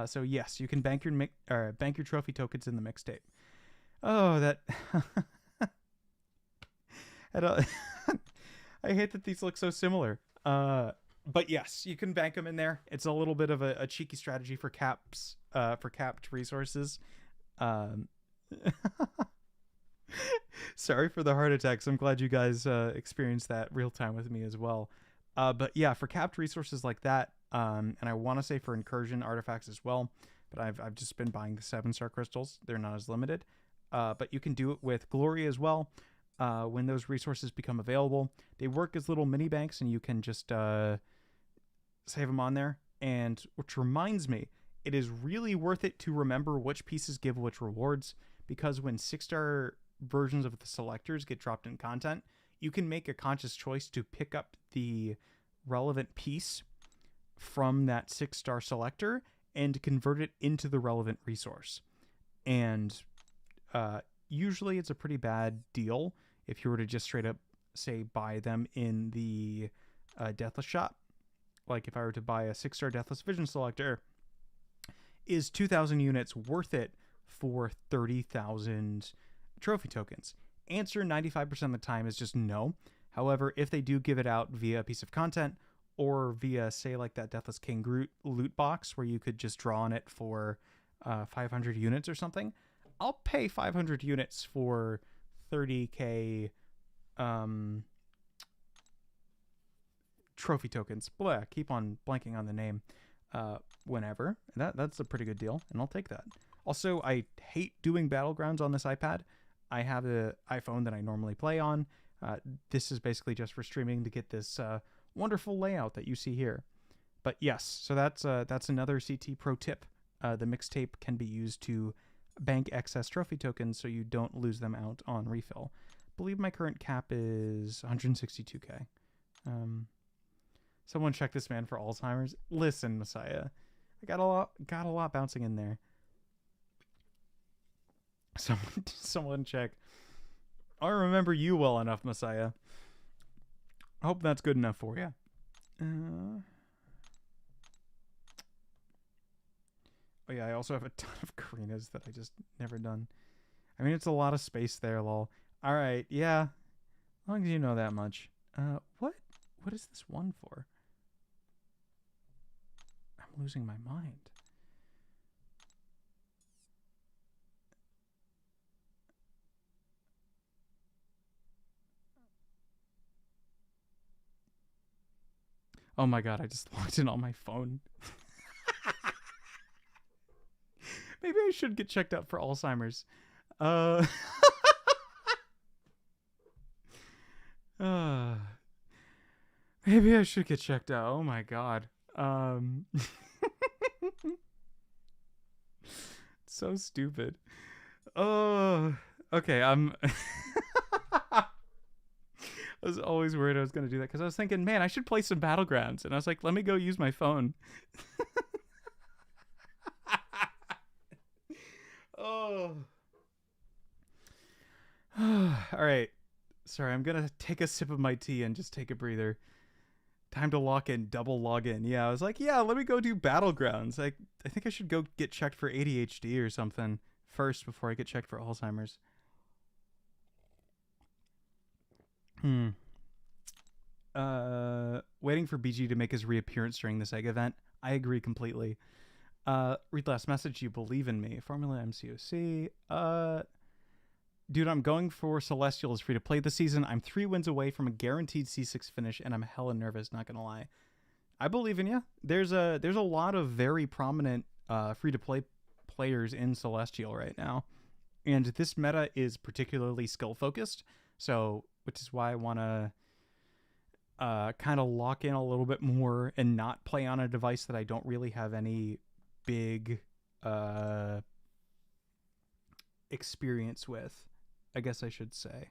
So yes, you can bank your trophy tokens in the mixtape. Oh, that... I hate that these look so similar. But yes, you can bank them in there. It's a little bit of a cheeky strategy for capped resources. Sorry for the heart attacks. I'm glad you guys experienced that real time with me as well. But yeah, for capped resources like that, and I want to say for incursion artifacts as well, but I've just been buying the 7-star crystals. They're not as limited. But you can do it with Glory as well. When those resources become available, they work as little mini banks, and you can just save them on there. And which reminds me, it is really worth it to remember which pieces give which rewards, because when 6-star versions of the selectors get dropped in content, you can make a conscious choice to pick up the relevant piece from that 6-star selector and convert it into the relevant resource. And usually it's a pretty bad deal if you were to just straight up, say, buy them in the Deathless shop. Like if I were to buy a 6-star Deathless Vision selector, is 2,000 units worth it for 30,000 trophy tokens? Answer 95% of the time is just no. However, if they do give it out via a piece of content or via, say, like that Deathless King Groot loot box where you could just draw on it for 500 units or something, I'll pay 500 units for 30k trophy tokens. Blah, keep on blanking on the name. Whenever. That's a pretty good deal, and I'll take that. Also, I hate doing Battlegrounds on this iPad. I have an iPhone that I normally play on. This is basically just for streaming to get this wonderful layout that you see here. But yes, so that's another CT pro tip. The mixtape can be used to bank excess trophy tokens so you don't lose them out on refill. I believe my current cap is 162k. Someone check this man for Alzheimer's. Listen, Messiah, I got a lot bouncing in there. Someone check. I remember you well enough, Messiah. I hope that's good enough for you. Oh yeah, I also have a ton of Karinas that I just never done. I mean, it's a lot of space there, lol. All right, yeah. As long as you know that much. What? What is this one for? I'm losing my mind. Oh my god, I just logged in on my phone. Maybe I should get checked out for Alzheimer's. Uh, uh maybe I should get checked out. Oh my god. So stupid. Oh, okay. I was always worried I was going to do that because I was thinking, man, I should play some Battlegrounds. And I was like, let me go use my phone. Oh. All right. Sorry, I'm going to take a sip of my tea and just take a breather. Time to lock in, double log in. Yeah, I was like, yeah, let me go do Battlegrounds. Like, I think I should go get checked for ADHD or something first before I get checked for Alzheimer's. Waiting for BG to make his reappearance during this egg event. I agree completely. Read last message. You believe in me. Formula MCOC. Dude, I'm going for Celestial is free to play this season. I'm 3 wins away from a guaranteed C6 finish, and I'm hella nervous. Not gonna lie. I believe in you. There's a lot of very prominent free to play players in Celestial right now, and this meta is particularly skill focused. So, which is why I want to kind of lock in a little bit more and not play on a device that I don't really have any big experience with, I guess I should say.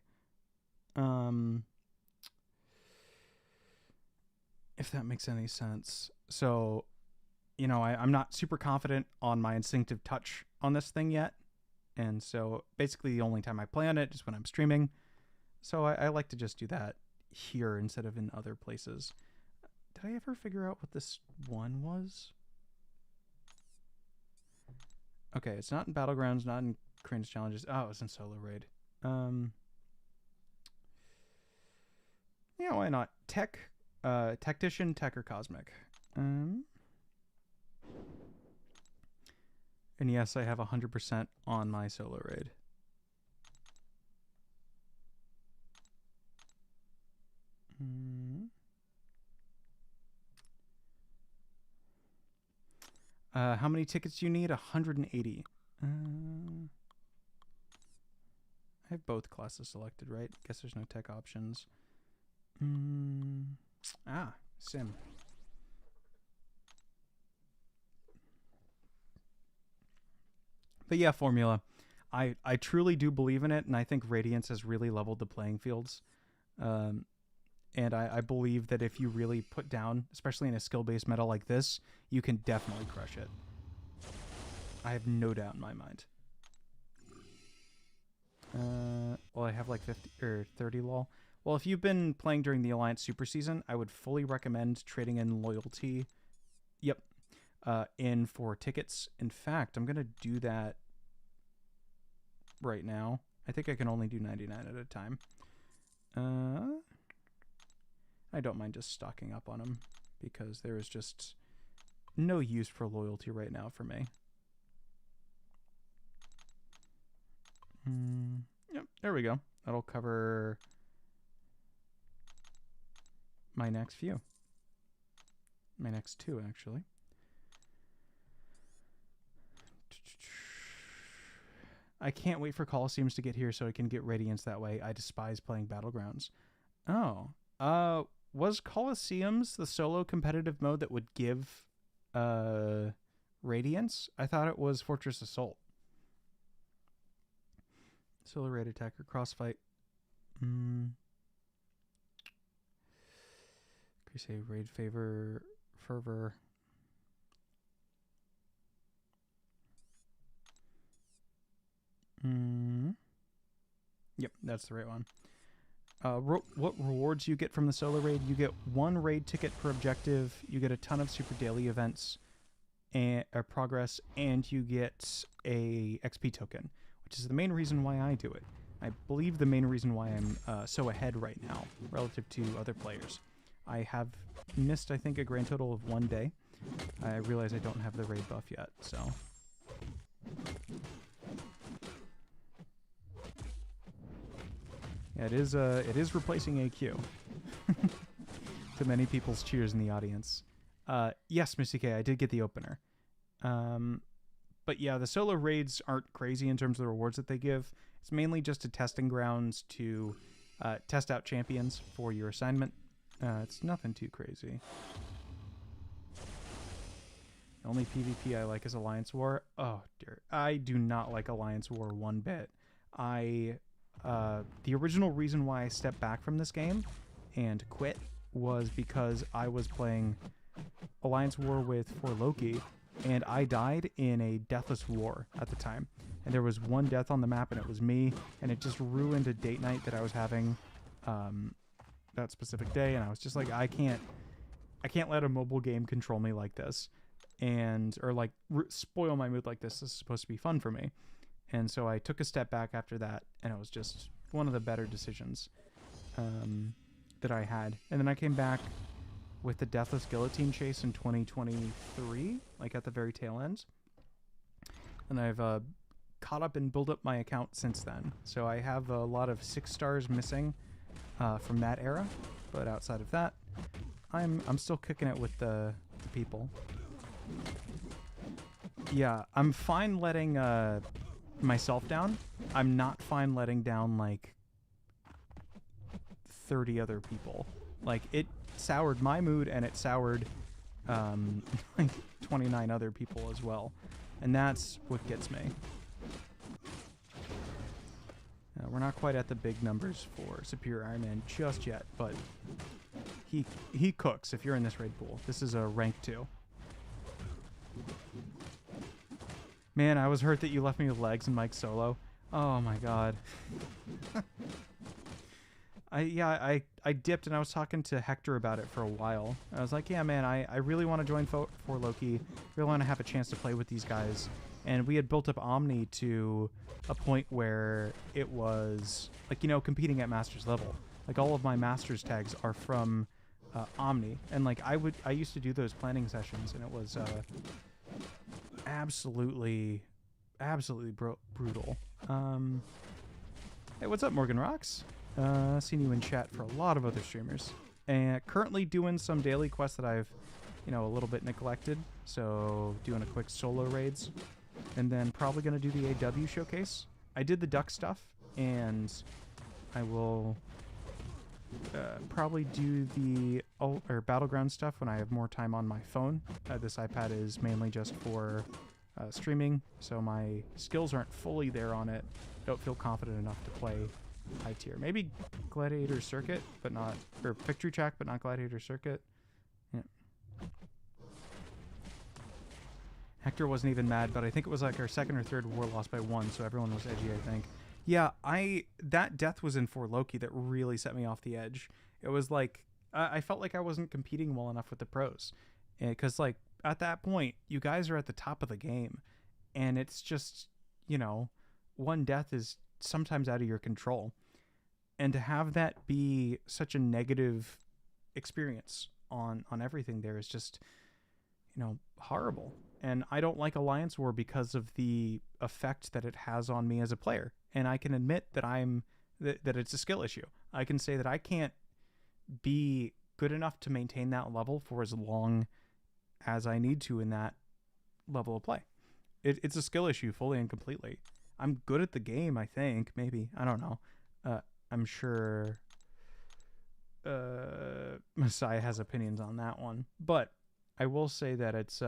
If that makes any sense. So, you know, I'm not super confident on my instinctive touch on this thing yet. And so basically the only time I play on it is when I'm streaming. So I like to just do that here instead of in other places. Did I ever figure out what this one was? Okay, it's not in Battlegrounds, not in Cringe Challenges. Oh, it's in Solo Raid. Yeah, why not? Tech, Tactician, Tech, or Cosmic. And yes, I have 100% on my Solo Raid. How many tickets do you need? 180. I have both classes selected, right? Guess there's no tech options. Sim. But yeah, Formula. I truly do believe in it, and I think Radiance has really leveled the playing fields. And I believe that if you really put down, especially in a skill-based meta like this, you can definitely crush it. I have no doubt in my mind. Well, I have like 50 or 30 lol. Well, if you've been playing during the Alliance Super Season, I would fully recommend trading in loyalty. Yep. In for tickets. In fact, I'm going to do that right now. I think I can only do 99 at a time. I don't mind just stocking up on them because there is just no use for loyalty right now for me. Yep, there we go. That'll cover my next few. My next 2, actually. I can't wait for Colosseums to get here so I can get Radiance that way. I despise playing Battlegrounds. Oh. Was Colosseums the solo competitive mode that would give Radiance? I thought it was Fortress Assault. Solo raid attacker crossfight. Crusade raid fervor. Yep, that's the right one. What rewards you get from the solo raid? You get 1 raid ticket per objective. You get a ton of super daily events and progress, and you get a XP token, which is the main reason why I do it. I believe the main reason why I'm so ahead right now relative to other players. I have missed, I think, a grand total of 1 day. I realize I don't have the raid buff yet, so... Yeah, it is replacing AQ. To many people's cheers in the audience. Yes, Missy K, I did get the opener. But yeah, the solo raids aren't crazy in terms of the rewards that they give. It's mainly just a testing grounds to test out champions for your assignment. It's nothing too crazy. The only PvP I like is Alliance War. Oh dear, I do not like Alliance War one bit. The original reason why I stepped back from this game and quit was because I was playing Alliance War with for Loki, and I died in a deathless war at the time. And there was one death on the map, and it was me, and it just ruined a date night that I was having that specific day. And I was just like, I can't let a mobile game control me like this, or like spoil my mood like this. This is supposed to be fun for me. And so I took a step back after that, and it was just one of the better decisions that I had. And then I came back with the Deathless Guillotine Chase in 2023, like at the very tail end. And I've caught up and built up my account since then. So I have a lot of 6 stars missing from that era. But outside of that, I'm still kicking it with the people. Yeah, I'm fine letting myself down. I'm not fine letting down like 30 other people. Like, it soured my mood, and it soured like 29 other people as well, and that's what gets me. We're not quite at the big numbers for Superior Iron Man just yet, but he cooks if you're in this raid pool. This is a rank 2. Man, I was hurt that you left me with legs and Mike solo. Oh my god. I dipped, and I was talking to Hector about it for a while. I was like, yeah, man, I really want to join for Loki. Really want to have a chance to play with these guys. And we had built up Omni to a point where it was, like, you know, competing at Masters level. Like, all of my Masters tags are from Omni. And, like, I used to do those planning sessions, and it was absolutely brutal. Hey, what's up, Morgan Rocks? Seen you in chat for a lot of other streamers, and currently doing some daily quests that I've, a little bit neglected. So doing a quick solo raids, and then probably gonna do the AW showcase. I did the duck stuff, and I will probably do the battleground stuff when I have more time on my phone. This iPad is mainly just for streaming, so my skills aren't fully there on it. Don't feel confident enough to play high tier. Maybe Gladiator Circuit, but not, or Victory Track, but not Gladiator Circuit. Yeah. Hector wasn't even mad, but I think it was like our second or third war lost by 1, so everyone was edgy, I think. Yeah, that death was in for Loki that really set me off the edge. It was like, I felt like I wasn't competing well enough with the pros. Because, like, at that point, you guys are at the top of the game. And it's just, one death is sometimes out of your control. And to have that be such a negative experience on everything there is just, horrible. And I don't like Alliance War because of the effect that it has on me as a player. And I can admit that that it's a skill issue. I can say that I can't be good enough to maintain that level for as long as I need to in that level of play. It's a skill issue fully and completely. I'm good at the game, I think. Maybe. I don't know. I'm sure Messiah has opinions on that one. But I will say that it's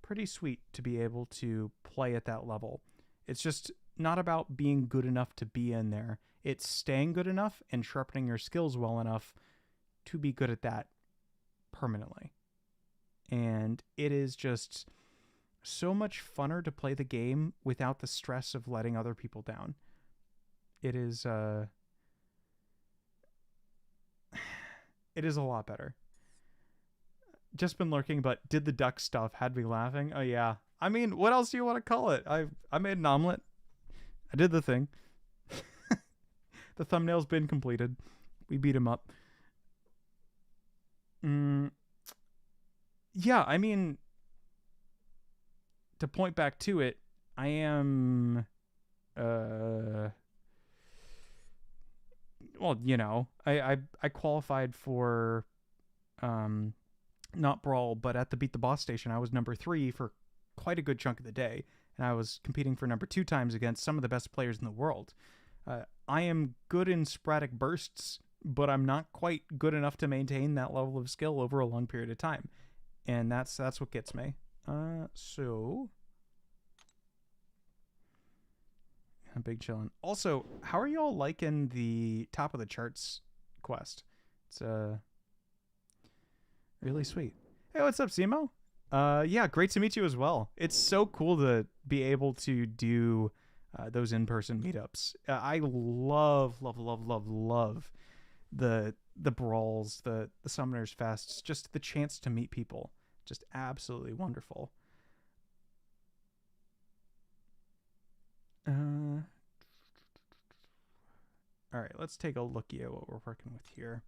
pretty sweet to be able to play at that level. It's just not about being good enough to be in there. It's staying good enough and sharpening your skills well enough to be good at that permanently. And it is just so much funner to play the game without the stress of letting other people down. It is a lot better. Just been lurking, but did the duck stuff, had me laughing. Oh yeah. I mean, what else do you want to call it? I made an omelet. I did the thing. The thumbnail's been completed. We beat him up. Yeah, I mean, to point back to it, I am well, you know, I qualified for not Brawl, but at the Beat the Boss station, I was number 3 for quite a good chunk of the day, and I was competing for number 2 times against some of the best players in the world. I am good in sporadic bursts, but I'm not quite good enough to maintain that level of skill over a long period of time, and that's what gets me. So I'm big chillin'. Also, how are y'all liking the top of the charts quest? It's really sweet. Hey, what's up, Simo? Yeah, great to meet you as well. It's so cool to be able to do those in-person meetups. I love, love, love, love, love the brawls, the summoners fests, just the chance to meet people. Just absolutely wonderful. All right, let's take a looky at what we're working with here.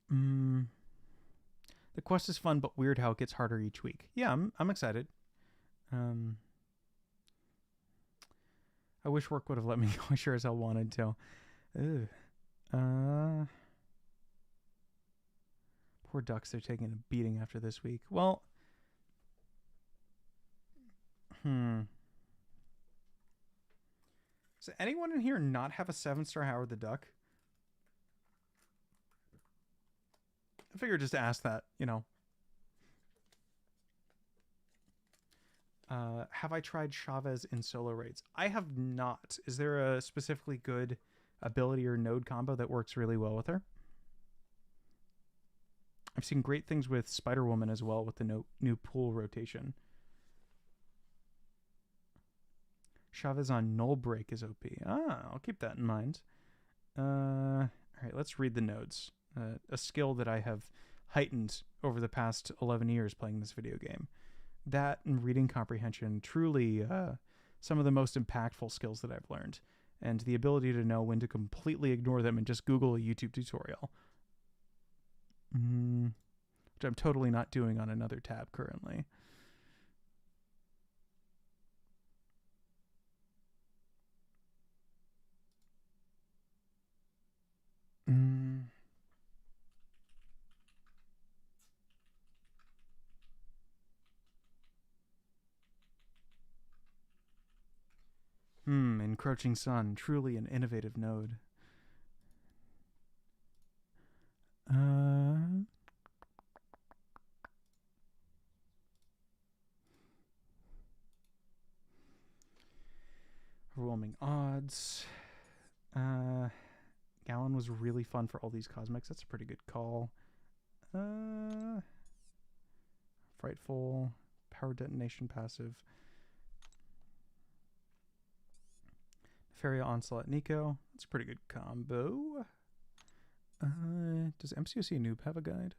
The quest is fun, but weird how it gets harder each week. Yeah, I'm excited. I wish work would have let me go. I sure as hell wanted to. Poor ducks, they're taking a beating after this week. Well, does anyone in here not have a 7-star Howard the Duck? I figured just to ask that, you know. Have I tried Chavez in solo raids? I have not. Is there a specifically good ability or node combo that works really well with her? I've seen great things with Spider-Woman as well with the new pool rotation. Chavez on Null Break is OP. I'll keep that in mind. All right, let's read the nodes. A skill that I have heightened over the past 11 years playing this video game. That and reading comprehension, truly some of the most impactful skills that I've learned. And the ability to know when to completely ignore them and just Google a YouTube tutorial. Which I'm totally not doing on another tab currently. Encroaching Sun, truly an innovative node. Overwhelming odds. Gallon was really fun for all these cosmics. That's a pretty good call. Frightful. Power detonation passive. Nefaria Onslaught Nico. That's a pretty good combo. Does MCOC Noob have a guide?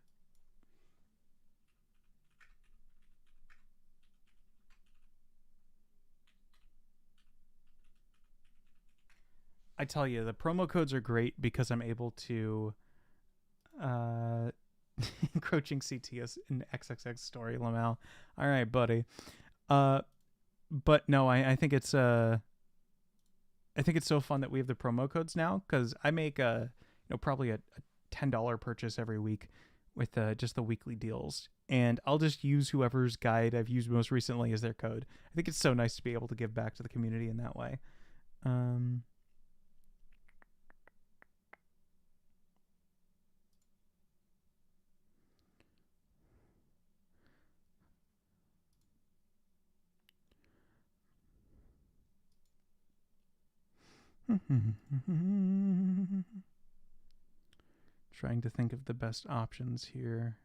I tell you, the promo codes are great because I'm able to encroaching CTS in XXX story, Lamau. All right, buddy. But no, I think it's so fun that we have the promo codes now, because I make probably a $10 purchase every week with just the weekly deals, and I'll just use whoever's guide I've used most recently as their code. I think it's so nice to be able to give back to the community in that way. Trying to think of the best options here.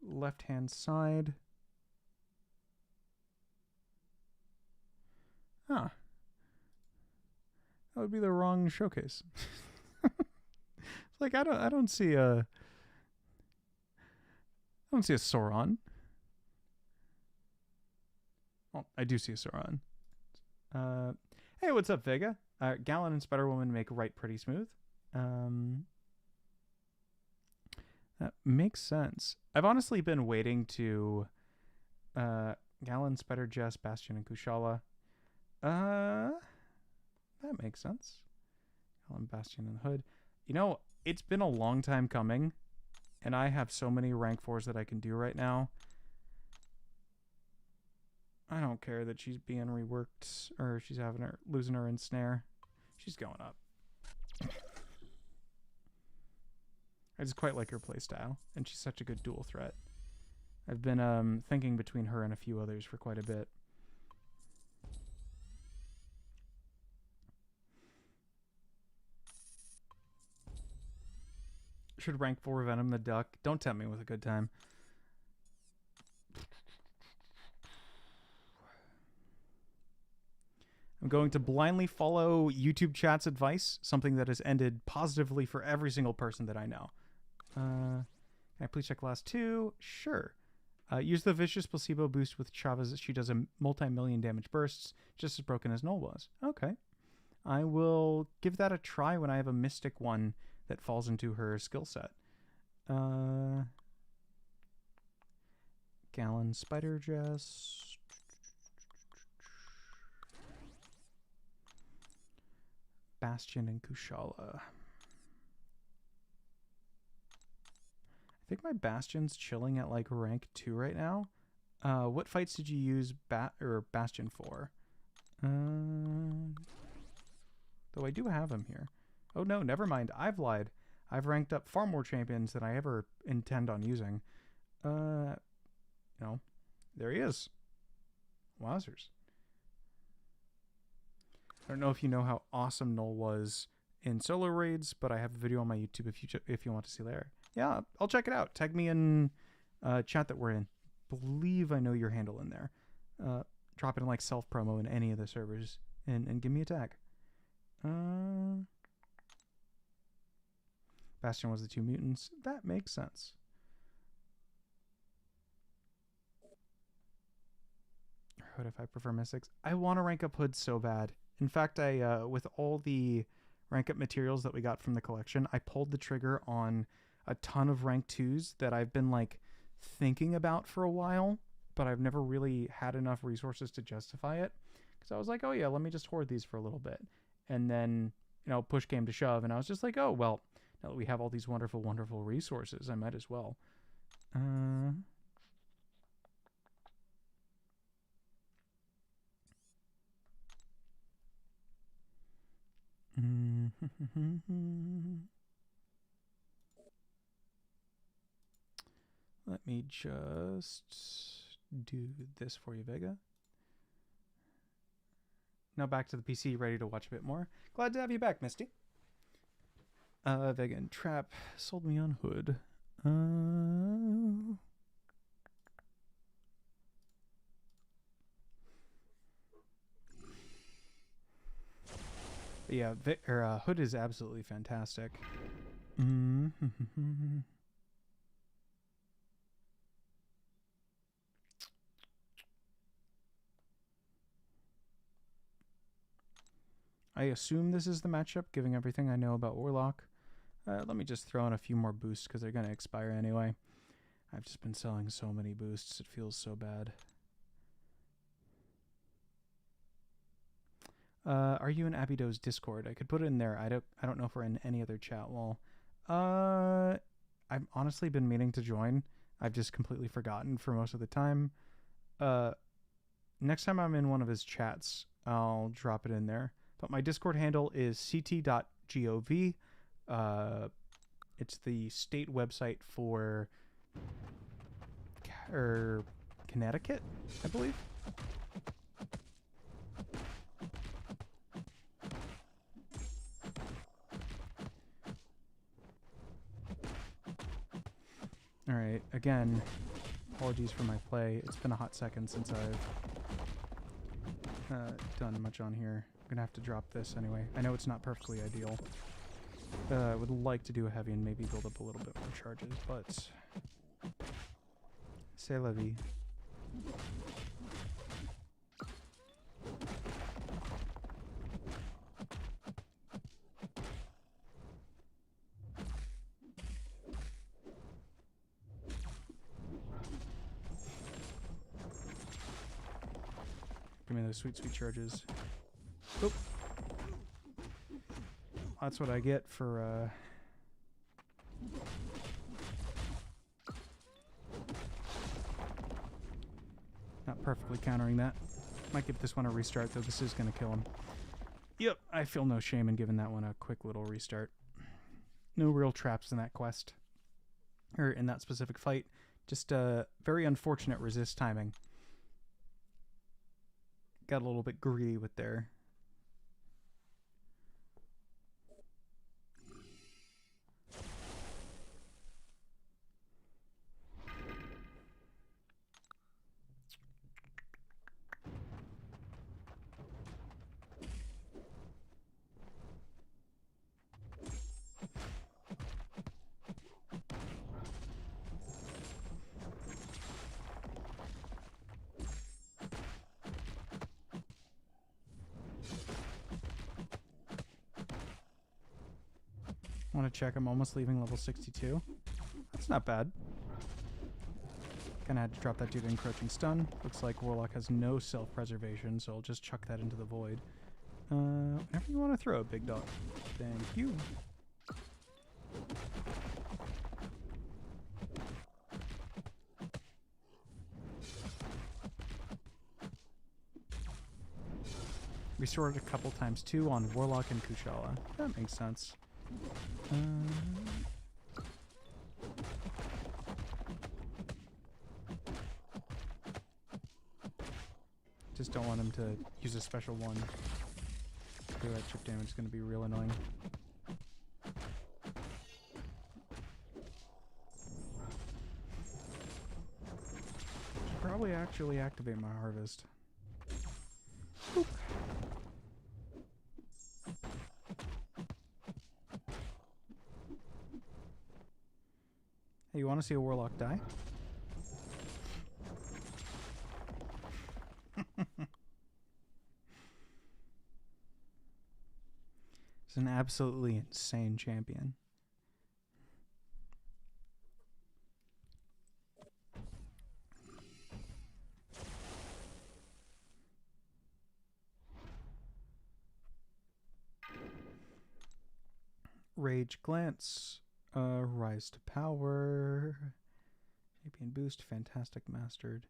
Left-hand side. That would be the wrong showcase. Like I don't see a Sauron. Well, I do see a Sauron. Hey, what's up, Vega? Gallon and Spider Woman make right pretty smooth. That makes sense. I've honestly been waiting to Gallon, Spider Jess, Bastion, and Kushala. That makes sense. Gallon, Bastion, and Hood. You know, it's been a long time coming, and I have so many rank 4s that I can do right now. I don't care that she's being reworked or she's losing her ensnare. She's going up. I just quite like her playstyle, and she's such a good dual threat. I've been thinking between her and a few others for quite a bit. Should rank 4 Venom the Duck. Don't tempt me with a good time. I'm going to blindly follow YouTube chat's advice, something that has ended positively for every single person that I know. Can I please check last 2? Sure. Use the vicious placebo boost with Chavez. She does a multi-million damage bursts, just as broken as Null was. Okay. I will give that a try when I have a mystic one that falls into her skill set. Gallon Spider Jess. Bastion and Kushala. I think my Bastion's chilling at like rank 2 right now. What fights did you use Bastion for? Though I do have him here. Oh no, never mind. I've lied. I've ranked up far more champions than I ever intend on using. There he is. Wowzers. I don't know if you know how awesome Null was in solo raids, but I have a video on my YouTube if you want to see there. Yeah, I'll check it out. Tag me in chat that we're in. Believe I know your handle in there. Drop it in like self promo in any of the servers and give me a tag. Bastion was the 2 mutants. That makes sense. Hood if I prefer mystics. I want to rank up Hood so bad. In fact, I with all the rank up materials that we got from the collection, I pulled the trigger on a ton of rank 2s that I've been like thinking about for a while, but I've never really had enough resources to justify it. Because I was like, oh yeah, let me just hoard these for a little bit. And then, push came to shove, and I was just like, oh, well, now that we have all these wonderful, wonderful resources, I might as well. Let me just do this for you, Vega. Now back to the PC, ready to watch a bit more. Glad to have you back, Misty. Vega and Trap sold me on Hood. Yeah, Hood is absolutely fantastic. I assume this is the matchup, given everything I know about Warlock. Let me just throw in a few more boosts, because they're going to expire anyway. I've just been selling so many boosts, it feels so bad. Are you in Abido's Discord? I could put it in there. I don't know if we're in any other chat wall. I've honestly been meaning to join. I've just completely forgotten for most of the time. Next time I'm in one of his chats, I'll drop it in there. But my Discord handle is ct.gov. It's the state website for Connecticut, I believe. All right, again, apologies for my play. It's been a hot second since I've done much on here. I'm gonna have to drop this anyway. I know it's not perfectly ideal. I would like to do a heavy and maybe build up a little bit more charges, but c'est la vie. Give me those sweet, sweet charges. Oop. That's what I get for, not perfectly countering that. Might give this one a restart, though this is going to kill him. Yep, I feel no shame in giving that one a quick little restart. No real traps in that quest. Or in that specific fight. Just very unfortunate resist timing. Got a little bit greedy with there. Want to check, I'm almost leaving level 62. That's not bad. Kinda had to drop that due to encroaching stun. Looks like Warlock has no self-preservation, so I'll just chuck that into the void. Whenever you want to throw it, big dog. Thank you. Restored a couple times too on Warlock and Kushala. That makes sense. Just don't want him to use a special one. That chip damage is going to be real annoying. Should probably actually activate my harvest. Boop. Hey, you want to see a Warlock die? It's an absolutely insane champion. Rage Glance. Rise to Power. Champion Boost. Fantastic Mastered.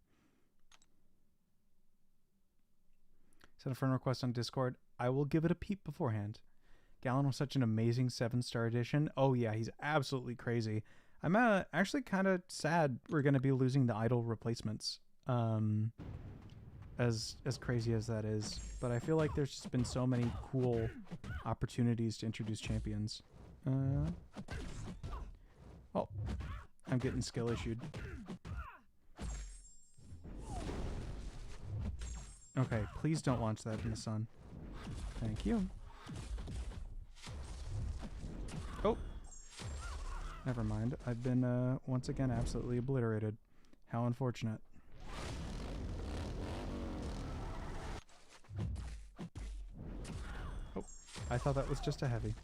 Send a friend request on Discord. I will give it a peep beforehand. Gallon was such an amazing 7-star addition. Oh yeah, he's absolutely crazy. I'm actually kind of sad we're going to be losing the idol replacements. As crazy as that is. But I feel like there's just been so many cool opportunities to introduce champions. Oh, I'm getting skill issued. Okay, please don't launch that in the sun. Thank you. Oh. Never mind. I've been, once again, absolutely obliterated. How unfortunate. Oh, I thought that was just a heavy.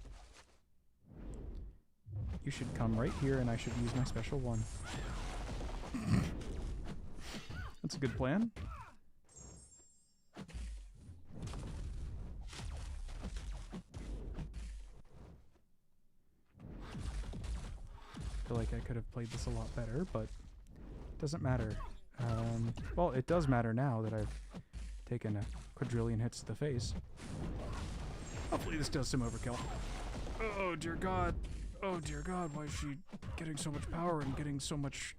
You should come right here and I should use my special one. That's a good plan. I feel like I could have played this a lot better, but it doesn't matter. Well, it does matter now that I've taken a quadrillion hits to the face. Hopefully this does some overkill. Oh dear god. Oh dear god, why is she getting so much power and getting so much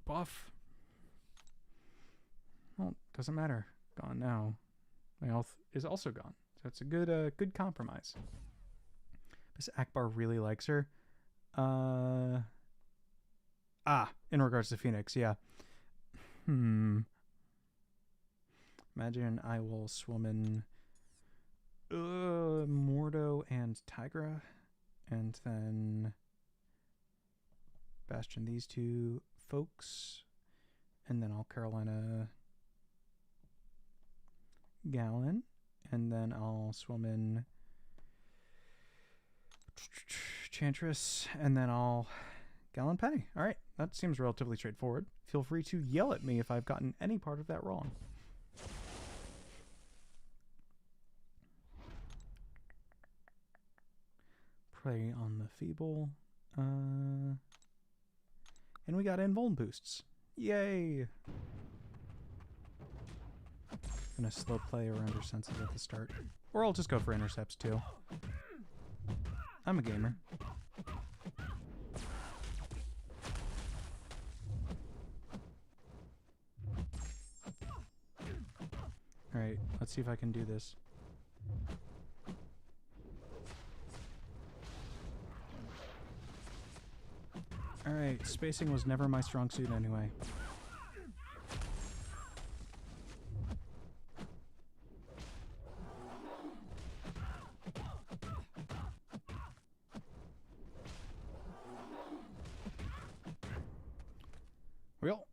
buff? Well, doesn't matter. Gone now. My health is also gone. So it's a good compromise. Miss Akbar really likes her. In regards to Phoenix, yeah. Imagine I will swim in Mordo and Tigra. And then Bastion these two folks. And then I'll Carolina Gallon. And then I'll swim in Chantress. And then I'll Gallon Penny. All right, that seems relatively straightforward. Feel free to yell at me if I've gotten any part of that wrong. Prey on the Feeble. And we got Invuln boosts. Yay! Gonna slow play or under sensitive at the start. Or I'll just go for intercepts too. I'm a gamer. Alright, let's see if I can do this. Alright, spacing was never my strong suit anyway. Well,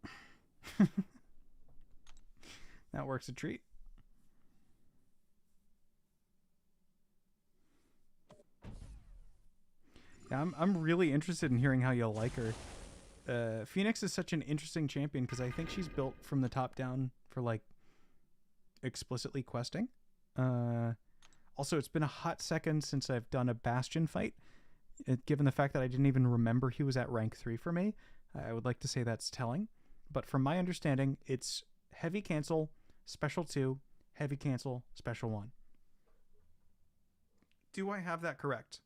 that works a treat. Yeah, I'm really interested in hearing how you'll like her. Phoenix is such an interesting champion because I think she's built from the top down for like explicitly questing. Also, it's been a hot second since I've done a Bastion fight. Given the fact that I didn't even remember he was at rank 3 for me, I would like to say that's telling. But from my understanding, it's heavy cancel, special 2, heavy cancel, special 1. Do I have that correct?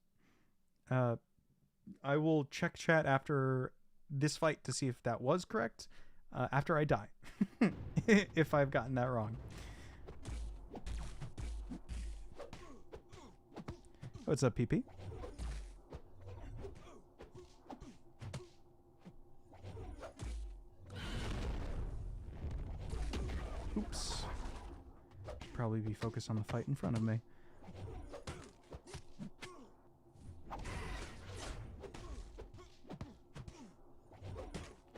I will check chat after this fight to see if that was correct, after I die, if I've gotten that wrong. What's up, PP? Oops. Probably be focused on the fight in front of me.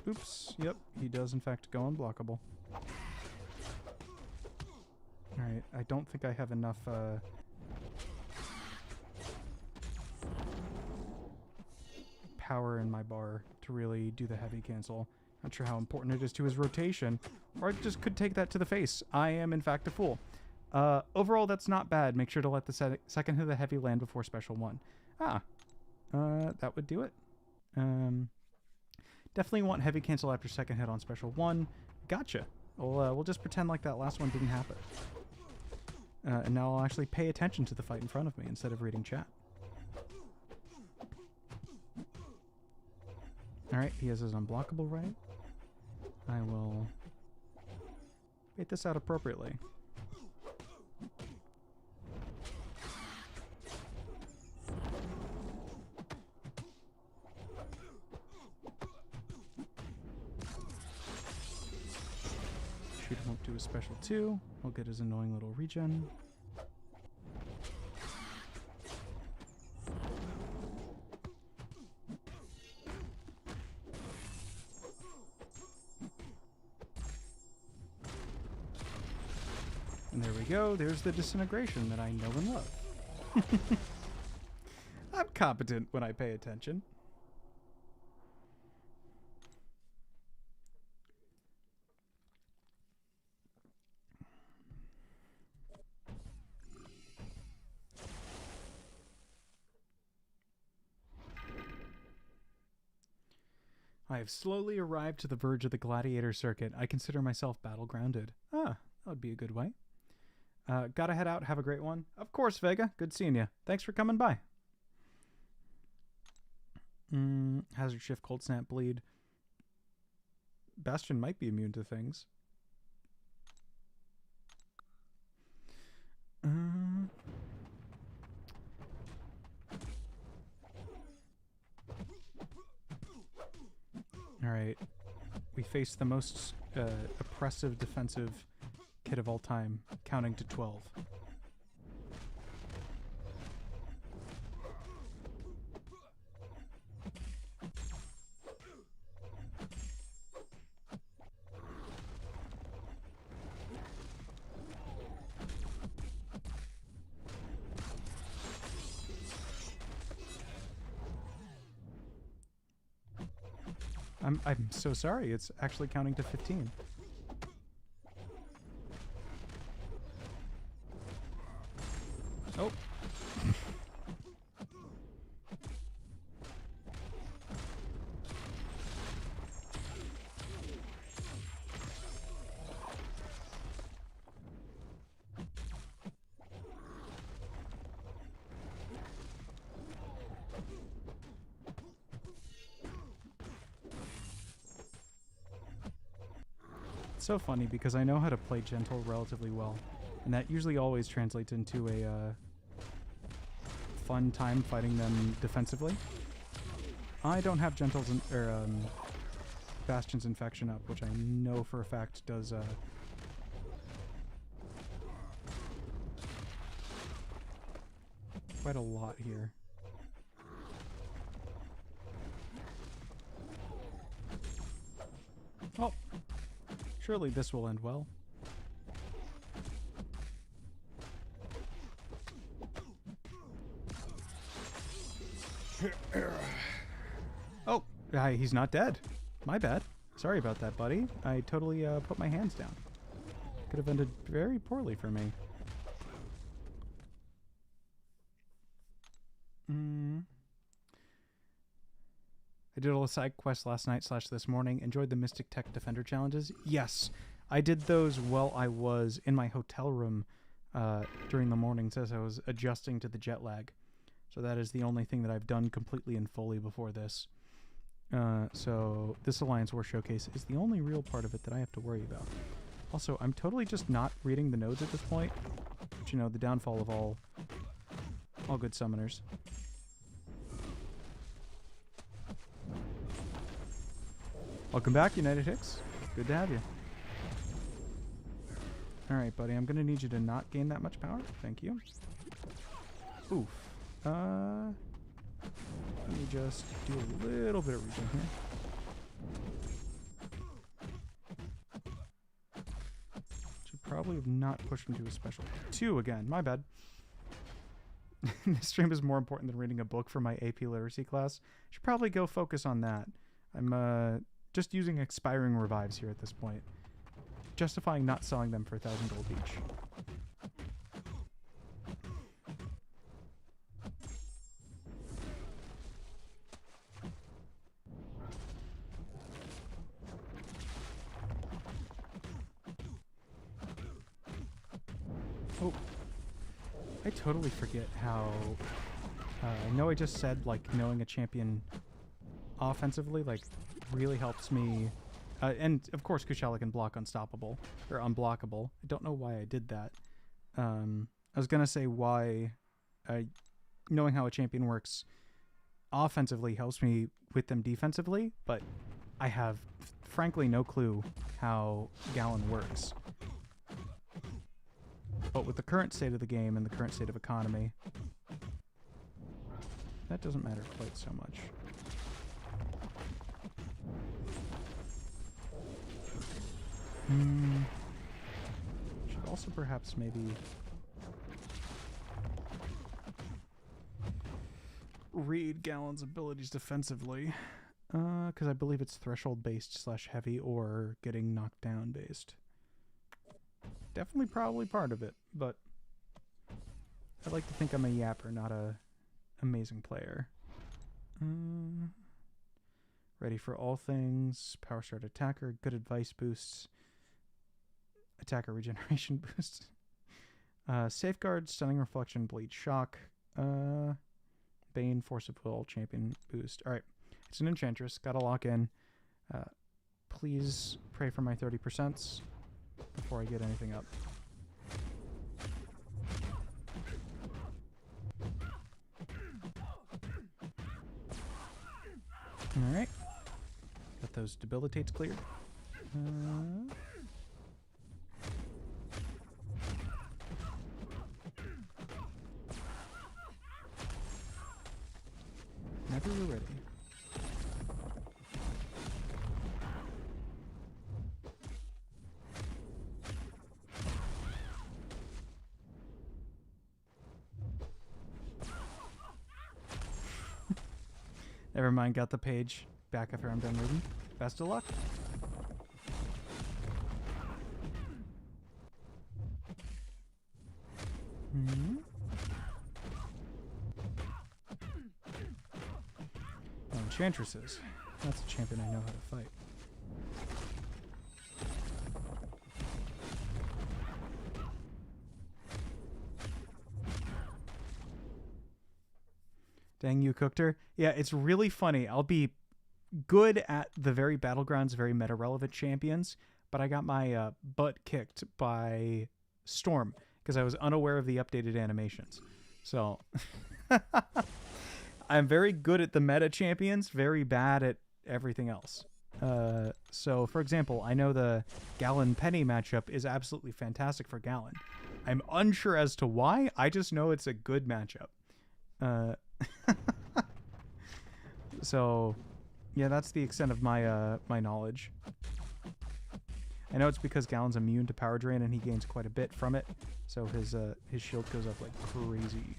Oops. Yep, he does in fact go unblockable. Alright, I don't think I have enough, power in my bar to really do the heavy cancel. Not sure how important it is to his rotation, or I just could take that to the face. I am in fact a fool. Overall, that's not bad. Make sure to let the second hit of the heavy land before special 1. That would do it. Definitely want heavy cancel after second hit on special 1. Gotcha. We'll just pretend like that last one didn't happen. And now I'll actually pay attention to the fight in front of me instead of reading chat. Alright, he has his unblockable right. I will bait this out appropriately. Shoot him up to a special 2. He'll get his annoying little regen. And there we go. There's the disintegration that I know and love. I'm competent when I pay attention. I have slowly arrived to the verge of the gladiator circuit. I consider myself battlegrounded. Ah, that would be a good way. Gotta head out. Have a great one. Of course, Vega. Good seeing you. Thanks for coming by. Hazard shift, cold snap, bleed. Bastion might be immune to things. Alright. We face the most oppressive defensive kit of all time, counting to 12. I'm so sorry. It's actually counting to 15. Oh. It's so funny because I know how to play gentle relatively well, and that usually always translates into a fun time fighting them defensively. I don't have gentles or Bastion's Infection up, which I know for a fact does quite a lot here. Oh, surely this will end well. Oh, he's not dead. My bad. Sorry about that, buddy. I totally put my hands down. Could have ended very poorly for me. I did all the side quests last night / this morning. Enjoyed the Mystic Tech Defender challenges. Yes, I did those while I was in my hotel room during the mornings as I was adjusting to the jet lag. So that is the only thing that I've done completely and fully before this. So this Alliance War Showcase is the only real part of it that I have to worry about. Also, I'm totally just not reading the nodes at this point. But, you know, the downfall of all good summoners. Welcome back, United Hicks. Good to have you. Alright, buddy, I'm going to need you to not gain that much power. Thank you. Oof. Let me just do a little bit of regen here. Should probably have not pushed into a special 2 again. My bad. This stream is more important than reading a book for my AP literacy class. Should probably go focus on that. I'm just using expiring revives here at this point. Justifying not selling them for 1,000 gold each. Oh, I totally forget how, I know I just said, like, knowing a champion offensively, like, really helps me, and of course Kushala can block unstoppable, or unblockable. I don't know why I did that. I was gonna say why knowing how a champion works offensively helps me with them defensively, but I have frankly no clue how Galen works. But with the current state of the game and the current state of economy, that doesn't matter quite so much. Should also perhaps maybe read Galen's abilities defensively, because I believe it's threshold based / heavy or getting knocked down based. Definitely probably part of it, but I like to think I'm a yapper, not a amazing player. Ready for all things, power start attacker, good advice boosts, attacker regeneration boost, safeguard, stunning reflection, bleed shock, bane, force of will, champion boost. Alright, it's an enchantress, gotta lock in. Please pray for my 30% before I get anything up. Alright. Got those debilitates cleared. Whenever we're ready. Never mind, got the page back after I'm done reading. Best of luck. Hmm. Oh, Enchantresses. That's a champion I know how to fight. Dang, you cooked her. Yeah, it's really funny. I'll be good at the very Battlegrounds, very meta-relevant champions, but I got my butt kicked by Storm because I was unaware of the updated animations. So I'm very good at the meta champions, very bad at everything else. So, for example, I know the Gallon-Penny matchup is absolutely fantastic for Gallon. I'm unsure as to why. I just know it's a good matchup. So, yeah, that's the extent of my my knowledge. I know it's because Gallon's immune to power drain and he gains quite a bit from it, so his shield goes up like crazy.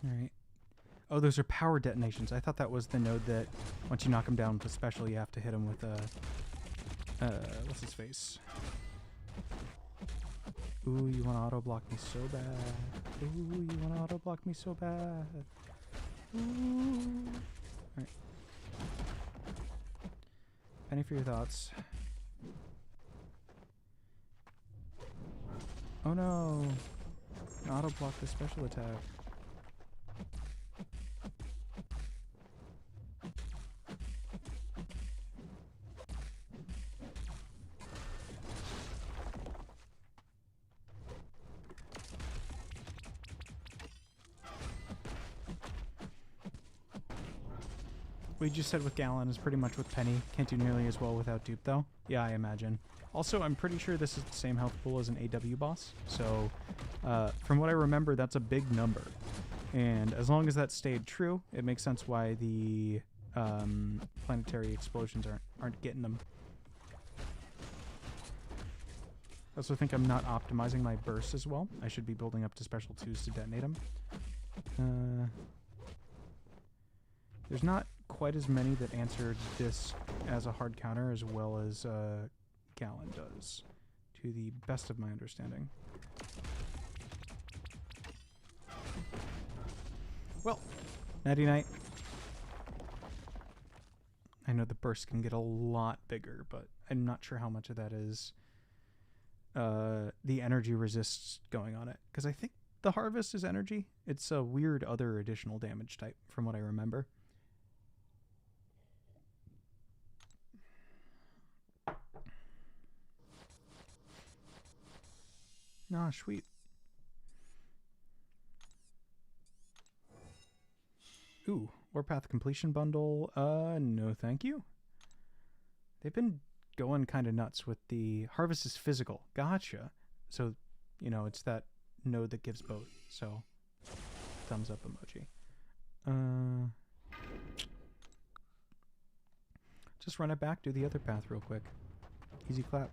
Alright. Oh, those are power detonations. I thought that was the node that once you knock him down with a special, you have to hit him with what's his face? Ooh, you want to auto block me so bad. Ooh, you want to auto block me so bad. Ooh. Alright. Penny for your thoughts. Oh no! Auto block the special attack. What you just said with Gallon is pretty much with Penny. Can't do nearly as well without dupe, though. Yeah, I imagine. Also, I'm pretty sure this is the same health pool as an AW boss. So, from what I remember, that's a big number. And as long as that stayed true, it makes sense why the planetary explosions aren't getting them. I also think I'm not optimizing my bursts as well. I should be building up to special 2s to detonate them. There's not quite as many that answered this as a hard counter as well as Gallon does, to the best of my understanding. Well, nighty night. I know the burst can get a lot bigger, but I'm not sure how much of that is the energy resists going on it. Because I think the harvest is energy. It's a weird other additional damage type from what I remember. Ah, sweet. Ooh, Warpath completion bundle. No thank you. They've been going kind of nuts with the harvest is physical. Gotcha. So, you know, it's that node that gives both. So, thumbs up emoji. Just run it back, do the other path real quick. Easy clap.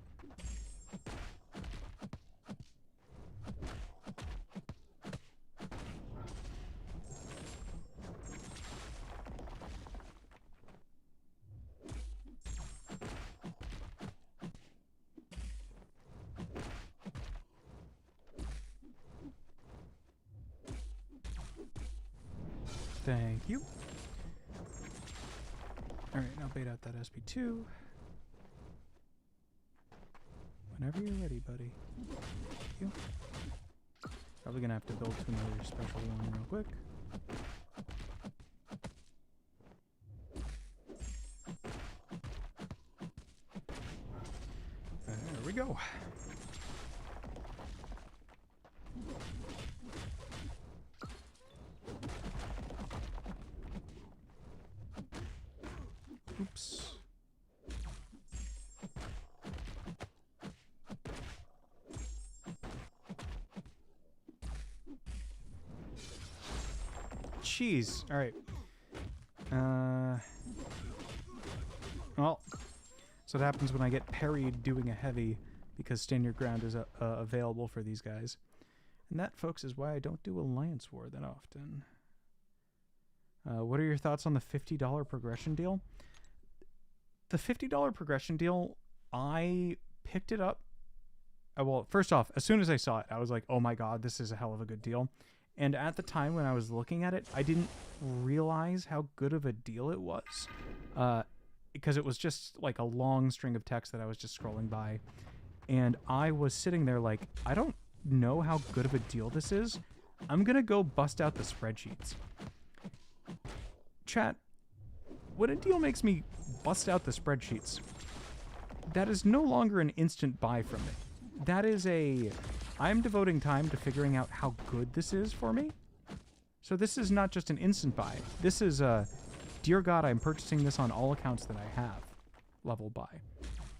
Thank you. Alright, now bait out that SP2. Whenever you're ready, buddy. Thank you. Probably gonna have to build to another special one real quick. There we go. Oops. cheese. All right. Well, so what happens when I get parried doing a heavy because Stand Your Ground is available for these guys. And that, folks, is why I don't do Alliance War that often. What are your thoughts on the $50 progression deal? The $50 progression deal, I picked it up. Well, first off, as soon as I saw it, I was like, oh my god, this is a hell of a good deal. And at the time when I was looking at it, I didn't realize how good of a deal it was. Because it was just like a long string of text that I was just scrolling by. And I was sitting there like, I don't know how good of a deal this is. I'm going to go bust out the spreadsheets. Chat, when a deal makes me bust out the spreadsheets, that is no longer an instant buy from me. That is I'm devoting time to figuring out how good this is for me. So this is not just an instant buy. This is dear God, I'm purchasing this on all accounts that I have level buy.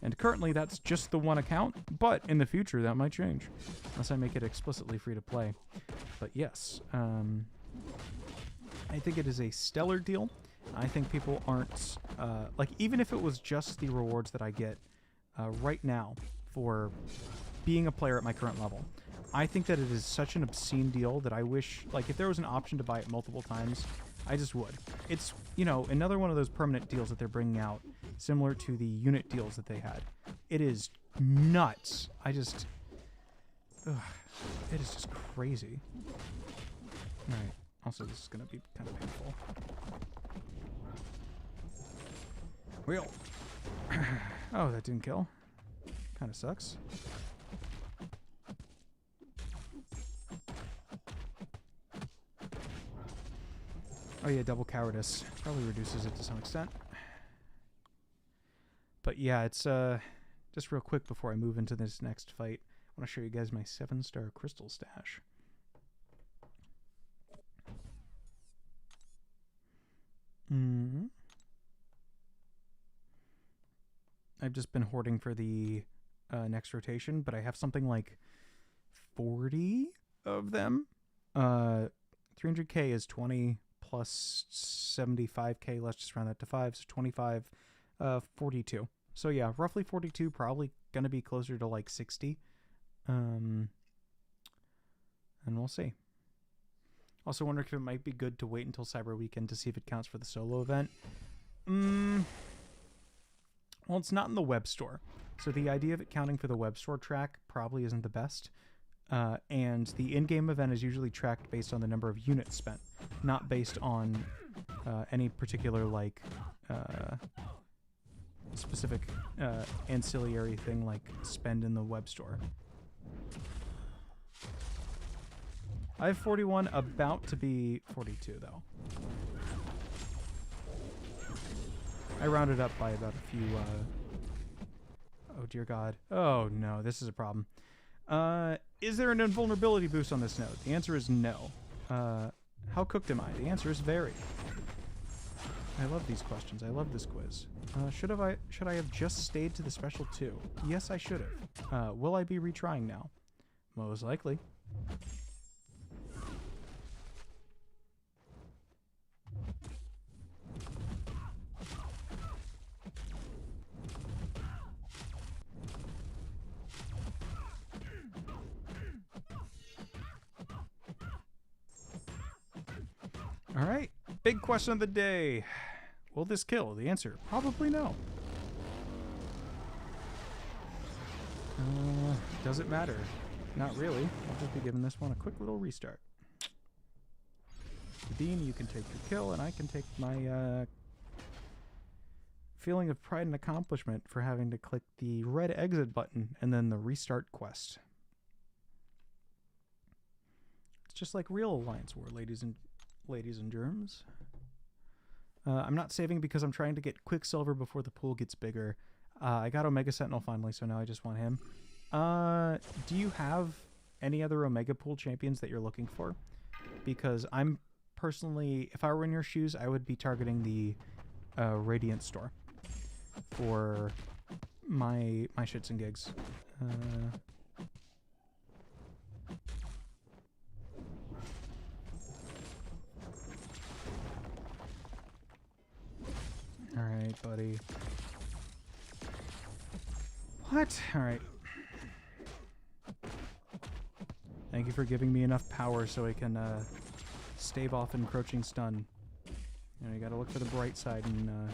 And currently that's just the one account, but in the future that might change. Unless I make it explicitly free to play. But yes, I think it is a stellar deal. I think people aren't, like even if it was just the rewards that I get right now for being a player at my current level, I think that it is such an obscene deal that I wish, like if there was an option to buy it multiple times, I just would. It's, you know, another one of those permanent deals that they're bringing out, similar to the unit deals that they had. It is nuts. It is just crazy. Alright, also this is going to be kind of painful. Wheel. Oh, that didn't kill. Kind of sucks. Oh yeah, double cowardice. Probably reduces it to some extent. But yeah, it's just real quick before I move into this next fight, I want to show you guys my 7-star crystal stash. I've just been hoarding for the next rotation, but I have something like 40 of them. 300k is 20 plus 75k. Let's just round that to 5. So 25, 42. So yeah, roughly 42. Probably going to be closer to like 60. And we'll see. Also wondering if it might be good to wait until Cyber Weekend to see if it counts for the solo event. Well, it's not in the web store. So the idea of it counting for the web store track probably isn't the best. And the in-game event is usually tracked based on the number of units spent, not based on any particular, like, specific ancillary thing like spend in the web store. I have 41, about to be 42, though. I rounded up by about a few, oh dear God. Oh no, this is a problem. Is there an invulnerability boost on this node? The answer is no. How cooked am I? The answer is very. I love these questions. I love this quiz. Should I have just stayed to the special 2? Yes, I should have. Will I be retrying now? Most likely. All right, big question of the day. Will this kill? The answer, probably no. Does it matter? Not really. I'll just be giving this one a quick little restart. Dean, you can take your kill, and I can take my feeling of pride and accomplishment for having to click the red exit button and then the restart quest. It's just like real Alliance War, ladies and germs. I'm not saving because I'm trying to get Quicksilver before the pool gets bigger. I got Omega Sentinel finally, so now I just want him. Do you have any other Omega Pool champions that you're looking for? Because I'm personally, if I were in your shoes, I would be targeting the Radiant store for my shits and gigs. buddy. What? Alright. Thank you for giving me enough power so I can stave off encroaching stun. You know, you gotta look for the bright side and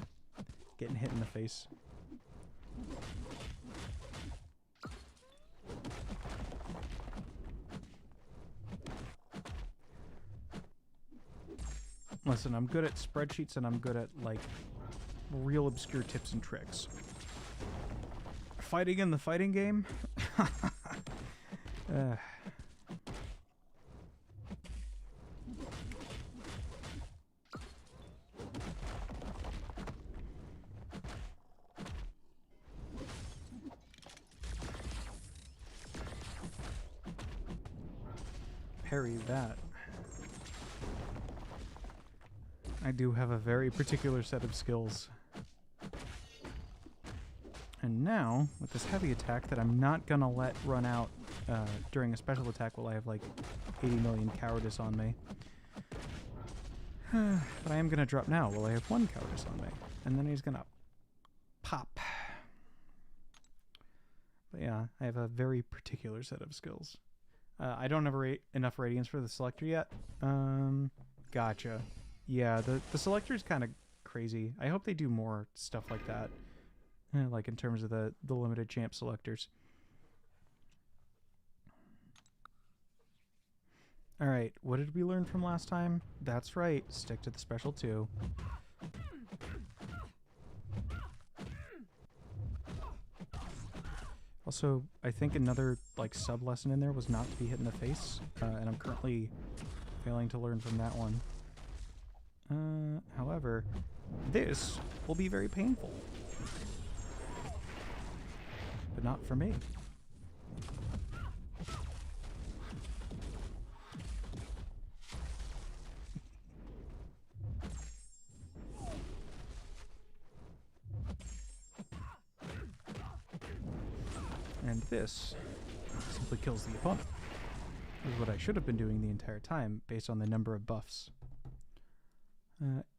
getting hit in the face. Listen, I'm good at spreadsheets and I'm good at, like, real obscure tips and tricks. Fighting in the fighting game? Parry that. I do have a very particular set of skills. And now, with this heavy attack that I'm not gonna let run out during a special attack while I have like 80 million cowardice on me. But I am gonna drop now while I have 1 cowardice on me. And then he's gonna pop. But yeah, I have a very particular set of skills. I don't have enough radiance for the selector yet. Gotcha. Yeah, the selector is kind of crazy. I hope they do more stuff like that. Like in terms of the limited champ selectors. Alright, what did we learn from last time? That's right, stick to the special 2. Also, I think another like sub lesson in there was not to be hit in the face, and I'm currently failing to learn from that one. However, this will be very painful. But not for me. And this simply kills the opponent. This is what I should have been doing the entire time, based on the number of buffs.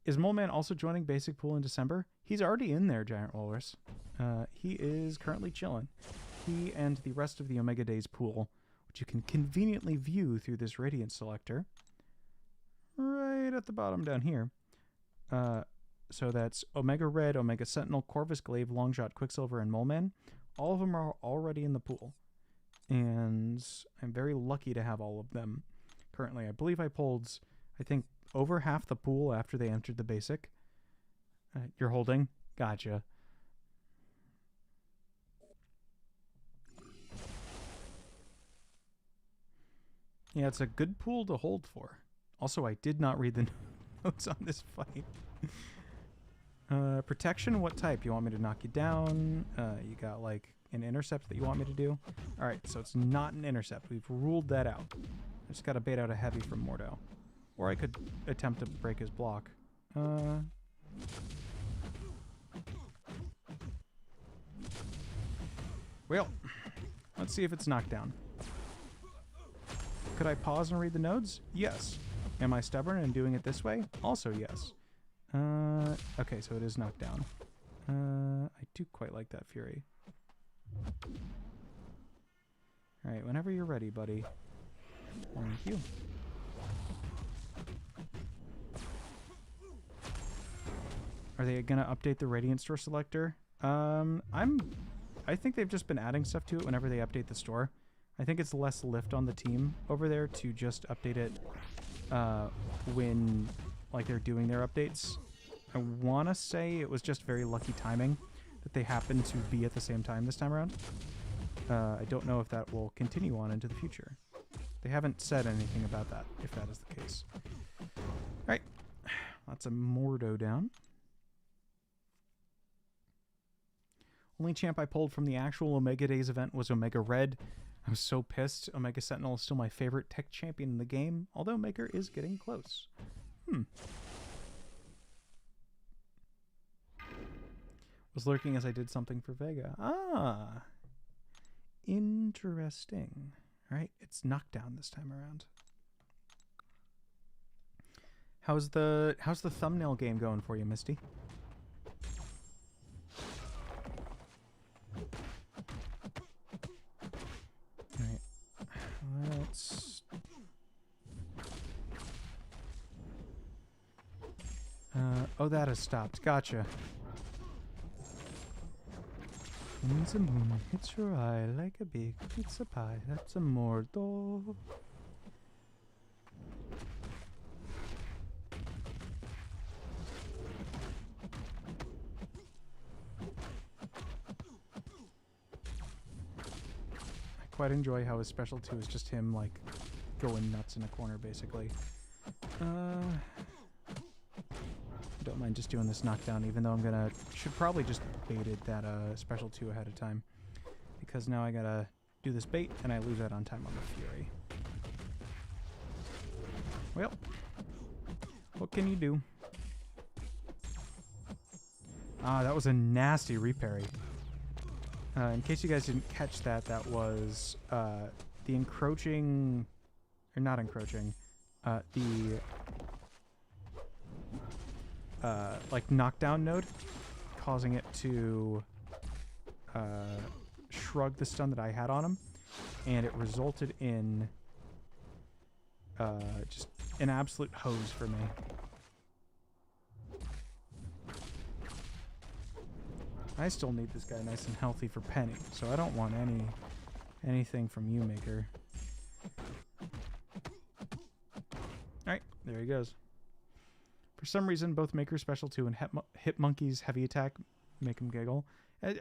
Is Mole Man also joining Basic Pool in December? He's already in there, Giant Walrus. He is currently chilling. He and the rest of the Omega Days pool, which you can conveniently view through this Radiant selector, right at the bottom down here. So that's Omega Red, Omega Sentinel, Corvus Glaive, Longshot, Quicksilver, and Mole Man. All of them are already in the pool. And I'm very lucky to have all of them currently. I believe I pulled, I think, over half the pool after they entered the basic. You're holding? Gotcha. Yeah, it's a good pool to hold for. Also, I did not read the notes on this fight. Protection, what type? You want me to knock you down? You got, like, an intercept that you want me to do? Alright, so it's not an intercept. We've ruled that out. I just gotta bait out a heavy from Mordo. Or I could attempt to break his block. Well, let's see if it's knocked down. Could I pause and read the nodes? Yes. Am I stubborn and doing it this way? Also yes. Okay, so it is knocked down. I do quite like that Fury. Alright, whenever you're ready, buddy. Thank you. Are they gonna update the Radiant Store selector? I think they've just been adding stuff to it whenever they update the store. I think it's less lift on the team over there to just update it when like they're doing their updates. I want to say it was just very lucky timing that they happened to be at the same time this time around. I don't know if that will continue on into the future. They haven't said anything about that, if that is the case. Alright, lots of Mordo down. Only champ I pulled from the actual Omega Days event was Omega Red. I was so pissed. Omega Sentinel is still my favorite tech champion in the game, although Maker is getting close. Was lurking as I did something for Vega. Ah! Interesting. Alright, it's knockdown this time around. How's the thumbnail game going for you, Misty? let's... oh, that has stopped. Gotcha. When the moon hits your eye like a big pizza pie, that's a mortal. I quite enjoy how his special 2 is just him, like, going nuts in a corner, basically. Don't mind just doing this knockdown, even though should probably just baited that special 2 ahead of time, because now I gotta do this bait and I lose out on time on the Fury. Well, what can you do? Ah, that was a nasty reparry. In case you guys didn't catch that, that was the encroaching, or not encroaching, like knockdown node, causing it to shrug the stun that I had on him, and it resulted in just an absolute hose for me. I still need this guy nice and healthy for Penny, so I don't want anything from you, Maker. Alright, there he goes. For some reason, both Maker's Special 2 and Hitmonkey's Heavy Attack make him giggle.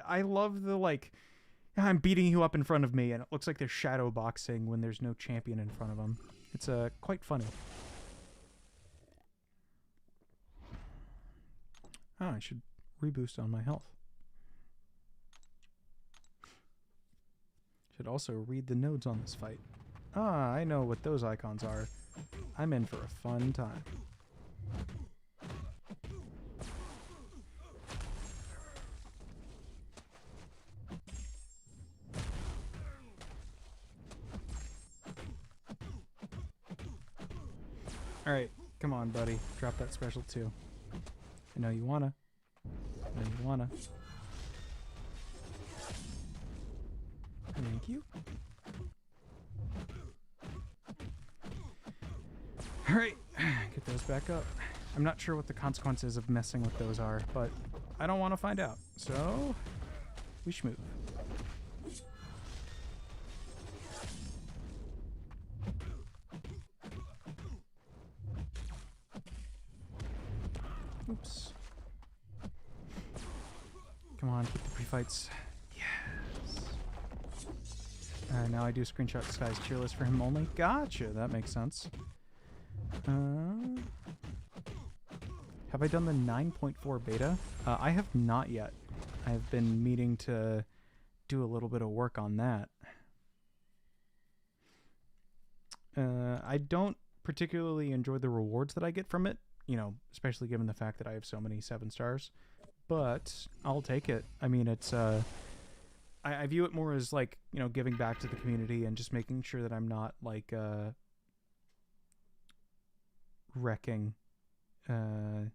I love the, like, I'm beating you up in front of me, and it looks like they're shadow boxing when there's no champion in front of them. It's quite funny. Oh, I should reboost on my health. Should also read the nodes on this fight. Ah, I know what those icons are. I'm in for a fun time. Alright, come on, buddy. Drop that special 2. I know you wanna. I know you wanna. Thank you. Alright, get those back up. I'm not sure what the consequences of messing with those are, but I don't want to find out. So, we schmove. Oops. Come on, keep the pre-fights. Yes. Now I do screenshot Sky's tier list for him only. Gotcha, that makes sense. Have I done the 9.4 beta? I have not yet. I've been meaning to do a little bit of work on that. I don't particularly enjoy the rewards that I get from it, you know, especially given the fact that I have so many 7 stars. But I'll take it. I mean, it's I view it more as, like, you know, giving back to the community and just making sure that I'm not, like, wrecking. You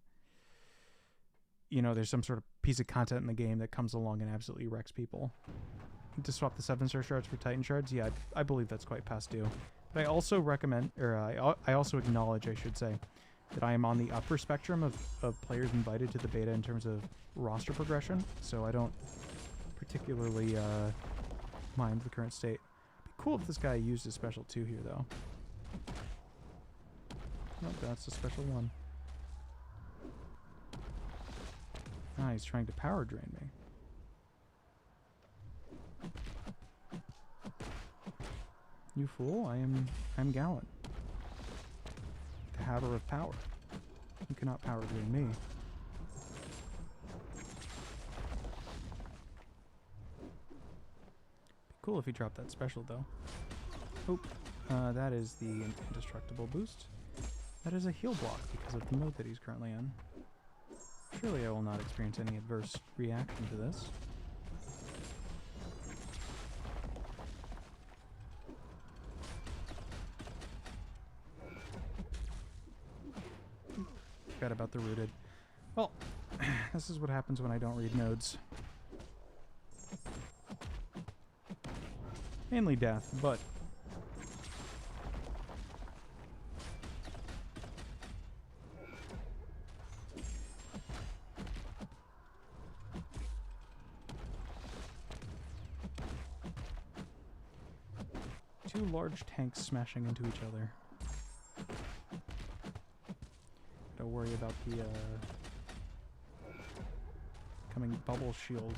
know, there's some sort of piece of content in the game that comes along and absolutely wrecks people. To swap the 7-star shards for Titan shards, yeah, I believe that's quite past due. But I also recommend, or I also acknowledge, I should say, that I am on the upper spectrum of players invited to the beta in terms of roster progression, so I don't particularly mind the current state. It'd be cool if this guy used his special 2 here, though. Nope, that's a special 1. Ah, he's trying to power drain me. You fool, I'm gallant. The haver of power. You cannot power drain me. Be cool if he dropped that special, though. Oop. That is the indestructible boost. That is a heal block because of the mode that he's currently in. Surely I will not experience any adverse reaction to this. Forgot about the rooted. Well, this is what happens when I don't read nodes. Mainly death, but Two large tanks smashing into each other. Gotta worry about the coming bubble shield.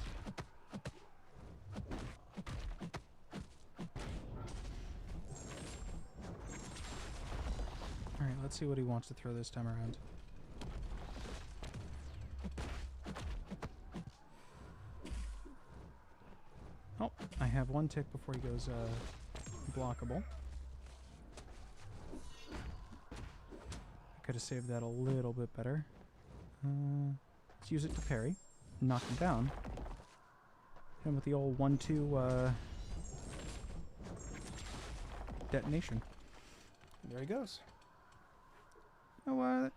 Alright, let's see what he wants to throw this time around. Oh, I have one tick before he goes blockable. I could have saved that a little bit better. Let's use it to parry. Knock him down. Hit him with the old 1-2 detonation. There he goes. Oh,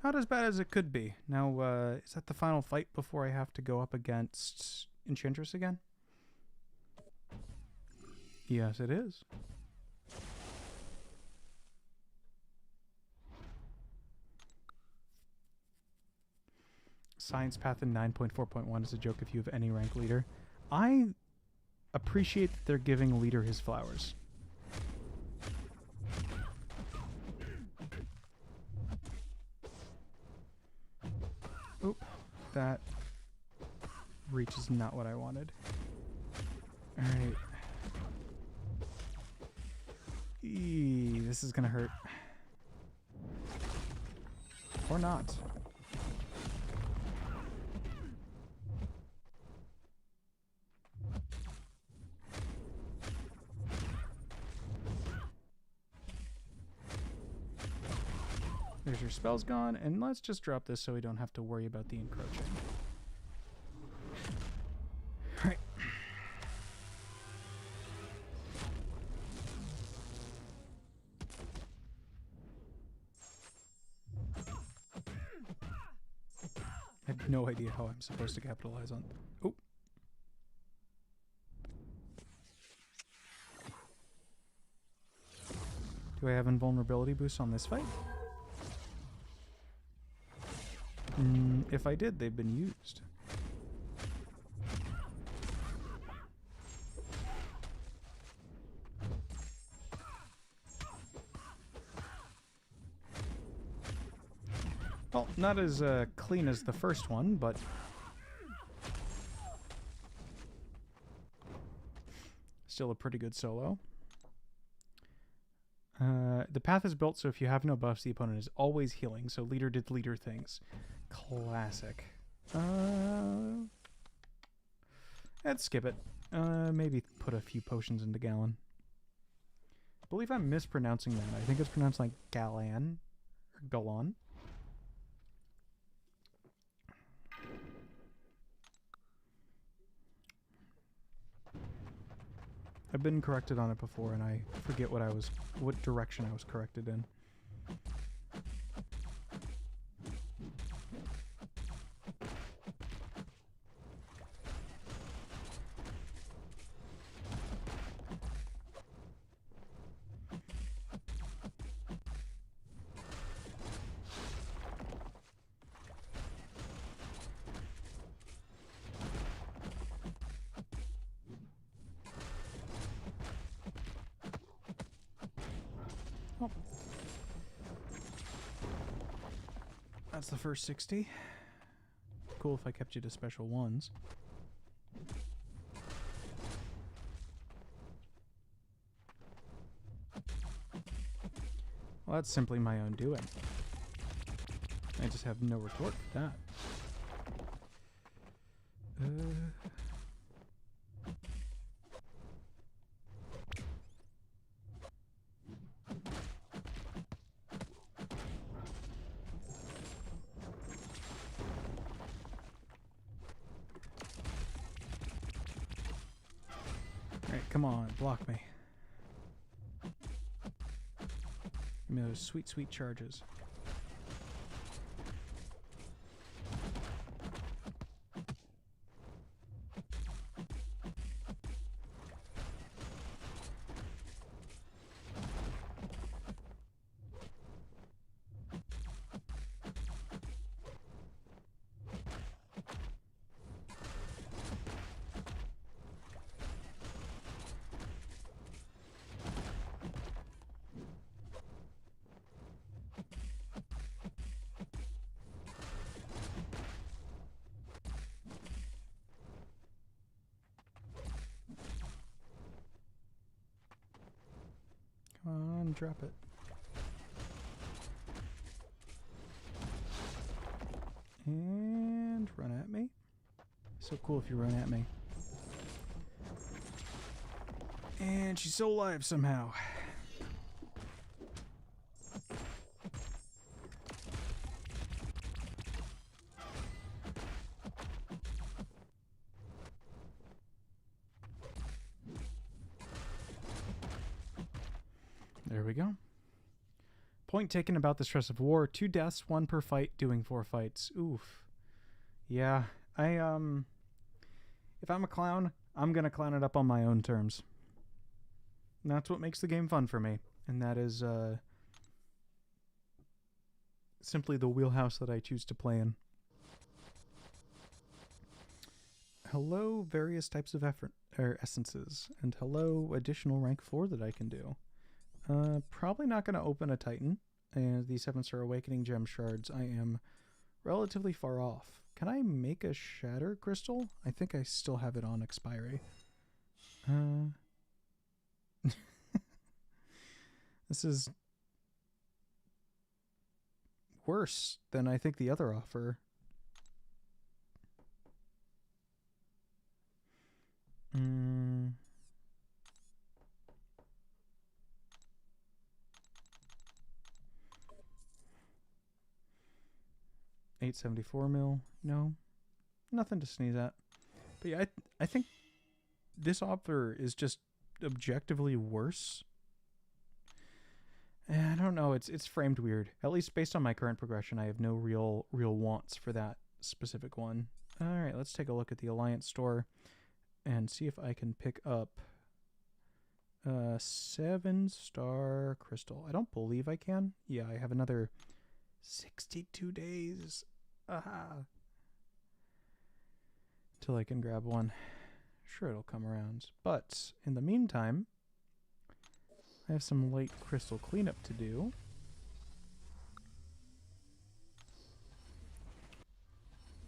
not as bad as it could be. Now, is that the final fight before I have to go up against Enchantress again? Yes, it is. Science Path in 9.4.1 is a joke if you have any rank leader. I appreciate that they're giving leader his flowers. Oop, that reach is not what I wanted. Alright. This is gonna hurt. Or not. There's your spells gone, and let's just drop this so we don't have to worry about the encroaching. Alright. I have no idea how I'm supposed to capitalize on... Oh. Do I have invulnerability boosts on this fight? If I did, they've been used. Well, not as clean as the first one, but still a pretty good solo. The path is built so if you have no buffs, the opponent is always healing, so leader did leader things. Classic. Let's skip it. Maybe put a few potions into Gallon. I believe I'm mispronouncing that. I think it's pronounced like Galan or Galan. I've been corrected on it before, and I forget what direction I was corrected in. Oh. That's the first 60. Cool if I kept you to special ones. Well, that's simply my own doing. I just have no retort for that. Alright, come on, block me. Give me those sweet, sweet charges. and drop it. And run at me. So cool if you run at me. And she's still alive somehow. There we go. Point taken about the stress of war. 2 deaths, 1 per fight, doing 4 fights. Oof. Yeah, if I'm a clown, I'm gonna clown it up on my own terms. And that's what makes the game fun for me. And that is simply the wheelhouse that I choose to play in. Hello, various types of essences. And hello, additional rank 4 that I can do. Probably not going to open a Titan. And the 7-star Awakening Gem Shards, I am relatively far off. Can I make a Shatter Crystal? I think I still have it on expiry. This is worse than I think the other offer. $874 mil. No, nothing to sneeze at. But yeah, I think this offer is just objectively worse. I don't know. It's framed weird. At least based on my current progression, I have no real wants for that specific one. All right, let's take a look at the Alliance store and see if I can pick up a 7-star crystal. I don't believe I can. Yeah, I have another 62 days. Till I can grab one. Sure, it'll come around. But in the meantime, I have some light crystal cleanup to do.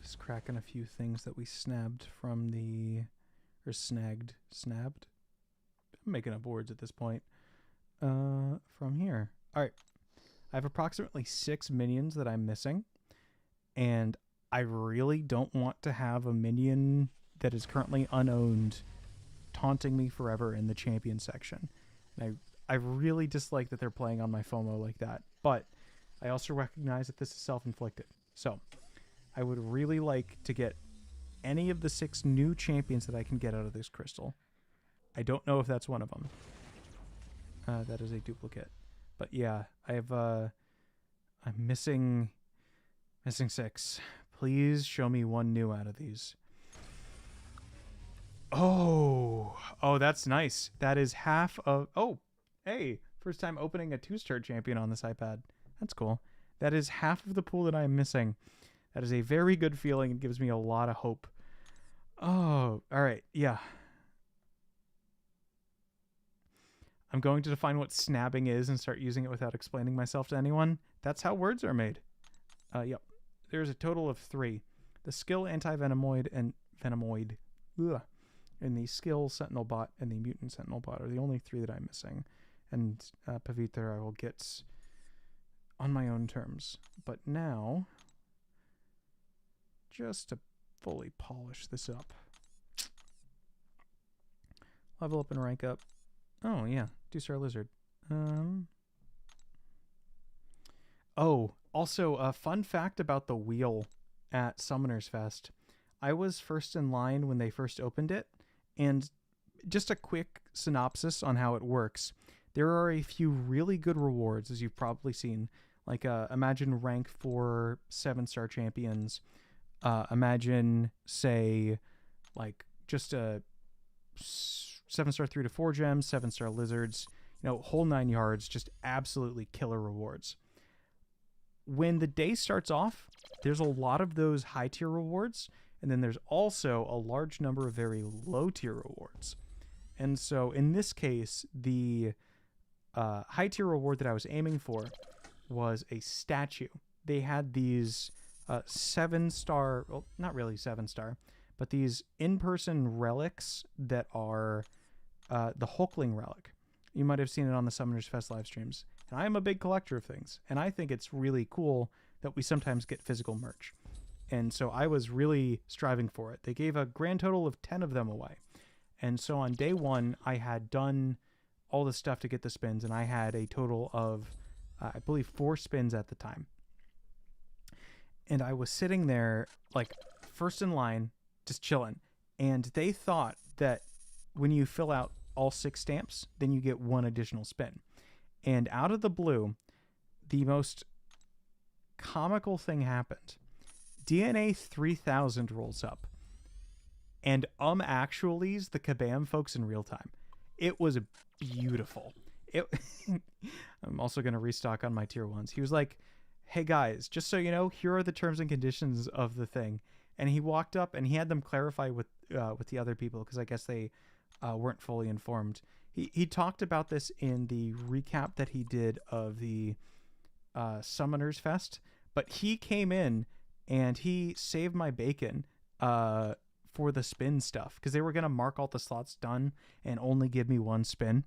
Just cracking a few things that we snagged from the... Or snagged. Snabbed? I'm making up words at this point. From here. Alright. I have approximately 6 minions that I'm missing. And I really don't want to have a minion that is currently unowned taunting me forever in the champion section. And I really dislike that they're playing on my FOMO like that. But I also recognize that this is self-inflicted. So I would really like to get any of the 6 new champions that I can get out of this crystal. I don't know if that's one of them. That is a duplicate. But yeah, I have I'm missing 6. Please show me one new out of these. Oh, that's nice. That is half of... Oh, hey, first time opening a 2-star champion on this iPad. That's cool. That is half of the pool that I'm missing. That is a very good feeling. It gives me a lot of hope. Oh, all right. Yeah. I'm going to define what snabbing is and start using it without explaining myself to anyone. That's how words are made. Yep. There's a total of 3. The skill anti-venomoid and venomoid. Ugh. And the skill sentinel bot and the mutant sentinel bot are the only 3 that I'm missing. And Pavitra I will get on my own terms. But now, just to fully polish this up. Level up and rank up. Oh, yeah. 2-star lizard. Oh, also, a fun fact about the wheel at Summoners Fest. I was first in line when they first opened it, and just a quick synopsis on how it works. There are a few really good rewards, as you've probably seen. Like, imagine rank 4 7-star champions. Imagine, say, like, just a 7-star 3 to 4 gems, 7-star lizards, whole 9 yards, just absolutely killer rewards. When the day starts off, there's a lot of those high tier rewards, and then there's also a large number of very low tier rewards. And so in this case, the high tier reward that I was aiming for was a statue. They had these 7-star, well, not really 7-star, but these in-person relics that are the Hulkling relic. You might have seen it on the Summoners Fest live streams. And I am a big collector of things, and I think it's really cool that we sometimes get physical merch. And so I was really striving for it. They gave a grand total of 10 of them away. And so on day one, I had done all the stuff to get the spins, and I had a total of, I believe, 4 spins at the time. And I was sitting there, like, first in line, just chilling. And they thought that when you fill out all 6 stamps, then you get 1 additional spin. And out of the blue, the most comical thing happened. DNA 3000 rolls up. And actually's the Kabam folks in real time. It was beautiful. I'm also going to restock on my tier 1s. He was like, hey guys, just so you know, here are the terms and conditions of the thing. And he walked up and he had them clarify with the other people, because I guess they weren't fully informed. He talked about this in the recap that he did of the Summoners Fest, but he came in and he saved my bacon for the spin stuff, because they were going to mark all the slots done and only give me 1 spin.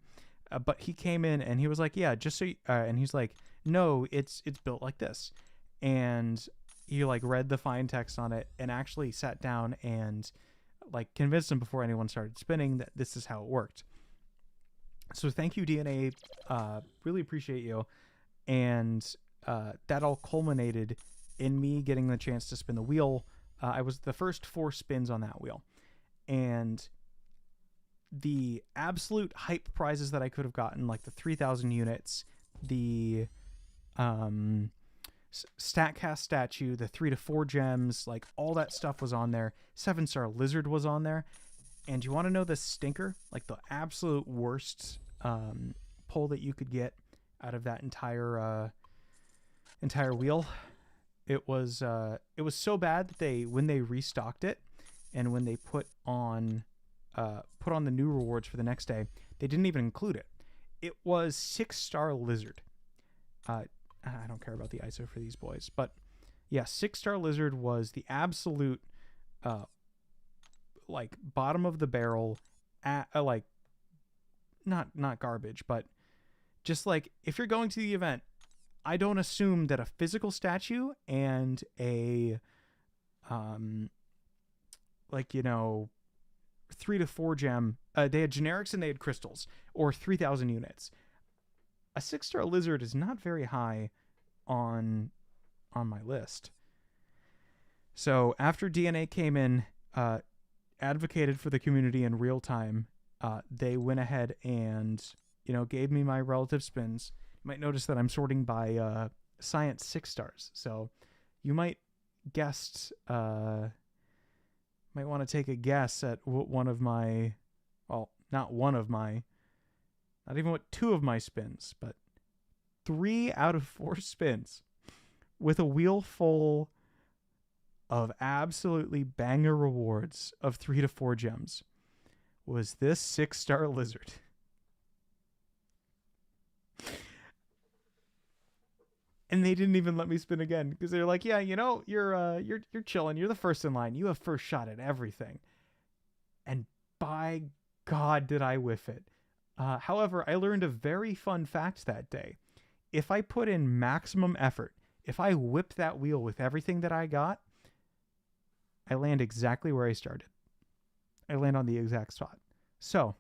But he came in and he was like, yeah, just so you, and he's like, no, it's built like this. And he like read the fine text on it and actually sat down and like convinced him before anyone started spinning that this is how it worked. So thank you, DNA. Really appreciate you. And that all culminated in me getting the chance to spin the wheel. I was the first 4 spins on that wheel. And the absolute hype prizes that I could have gotten, like the 3,000 units, the StatCast statue, the 3 to 4 gems, like all that stuff was on there. 7-star lizard was on there. And you want to know the stinker? Like the absolute worst pull that you could get out of that entire wheel. It was so bad that when they restocked it and when they put on the new rewards for the next day, they didn't even include it. It was 6-star lizard. I don't care about the ISO for these boys, but yeah, 6-star lizard was the absolute like bottom of the barrel, like not garbage, but just like if you're going to the event, I don't assume that a physical statue and a 3 to 4 gem, they had generics and they had crystals, or 3,000 units. A 6-star lizard is not very high on my list. So after DNA came in, advocated for the community in real time, they went ahead and gave me my relative spins. You might notice that I'm sorting by science 6 stars. So you might want to take a guess at what not even what 2 of my spins, but 3 out of 4 spins with a wheel full of absolutely banger rewards of 3 to 4 gems was this 6-star lizard. And they didn't even let me spin again because they're like, yeah, you're chilling. You're the first in line. You have first shot at everything. And by God, did I whiff it. However, I learned a very fun fact that day. If I put in maximum effort, if I whip that wheel with everything that I got, I land exactly where I started. I land on the exact spot. So,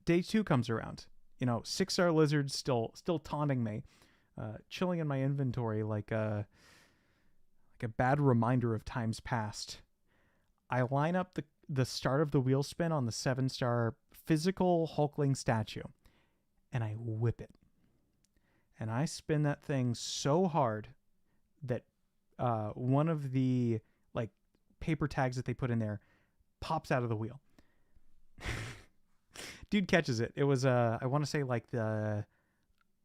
day 2 comes around. 6-star lizards still taunting me. Chilling in my inventory like a bad reminder of times past. I line up the start of the wheel spin on the 7-star physical Hulkling statue, and I whip it. And I spin that thing so hard that one of the paper tags that they put in there pops out of the wheel. Dude catches it. It was I want to say like the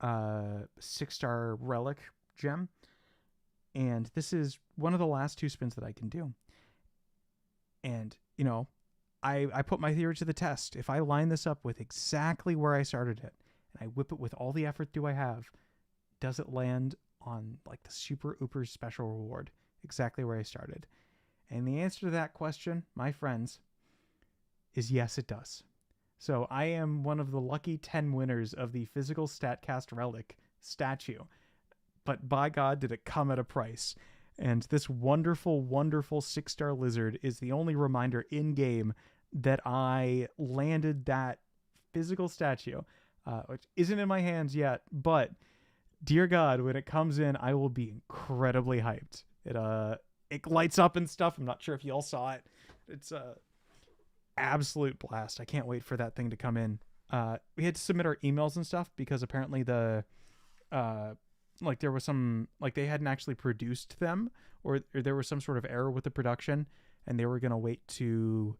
6-star relic gem, and this is one of the last 2 spins that I can do. And I put my theory to the test. If I line this up with exactly where I started it and I whip it with all the effort do I have, does it land on like the super uber special reward exactly where I started? And the answer to that question, my friends, is yes, it does. So I am one of the lucky 10 winners of the physical StatCast Relic statue. But by God, did it come at a price. And this wonderful, wonderful 6-star lizard is the only reminder in game that I landed that physical statue, which isn't in my hands yet. But dear God, when it comes in, I will be incredibly hyped. It lights up and stuff. I'm not sure if you all saw it. It's a absolute blast. I can't wait for that thing to come in. We had to submit our emails and stuff because apparently there was some, like, they hadn't actually produced them, or there was some sort of error with the production, and they were going to wait to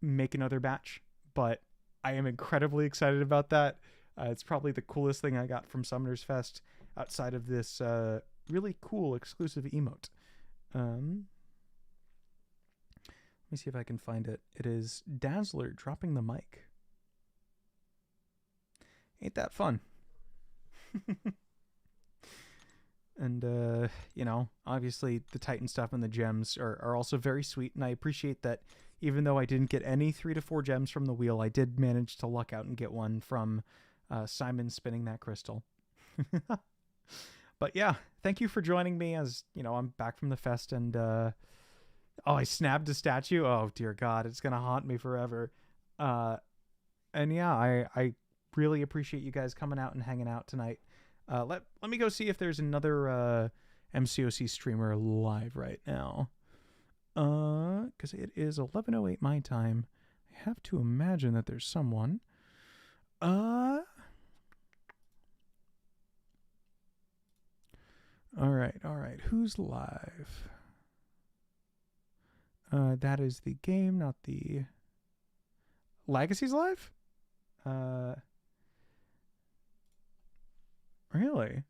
make another batch. But I am incredibly excited about that. It's probably the coolest thing I got from Summoners Fest outside of this really cool exclusive emote. Let me see if I can find it. It is Dazzler dropping the mic. Ain't that fun? And, obviously the Titan stuff and the gems are also very sweet. And I appreciate that even though I didn't get any 3 to 4 gems from the wheel, I did manage to luck out and get one from Simon spinning that crystal. But yeah, thank you for joining me as, I'm back from the fest and, I snapped a statue. Oh, dear God, it's going to haunt me forever. And yeah, I really appreciate you guys coming out and hanging out tonight. Let me go see if there's another MCOC streamer live right now. Because it is 11:08 my time. I have to imagine that there's someone. All right. Who's live? That is the game, not the Legacy's live? Really?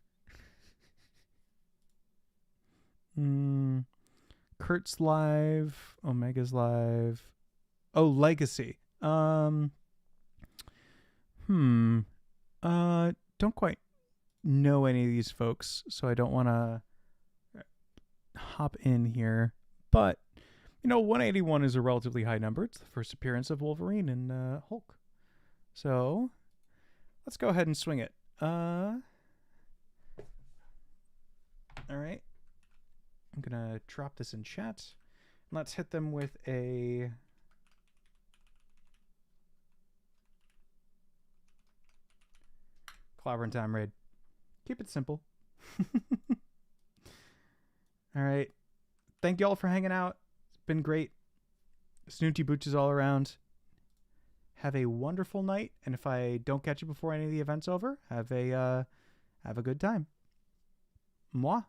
Kurt's live, Omega's live. Oh, Legacy. Don't quite know any of these folks, so I don't want to hop in here. But 181 is a relatively high number. It's the first appearance of Wolverine and Hulk. So let's go ahead and swing it. All right. I'm going to drop this in chat. Let's hit them with a Clobberin' Time raid. Keep it simple. All right. Thank you all for hanging out. It's been great. Snooty Booches all around. Have a wonderful night. And if I don't catch you before any of the event's over, have a good time. Moi.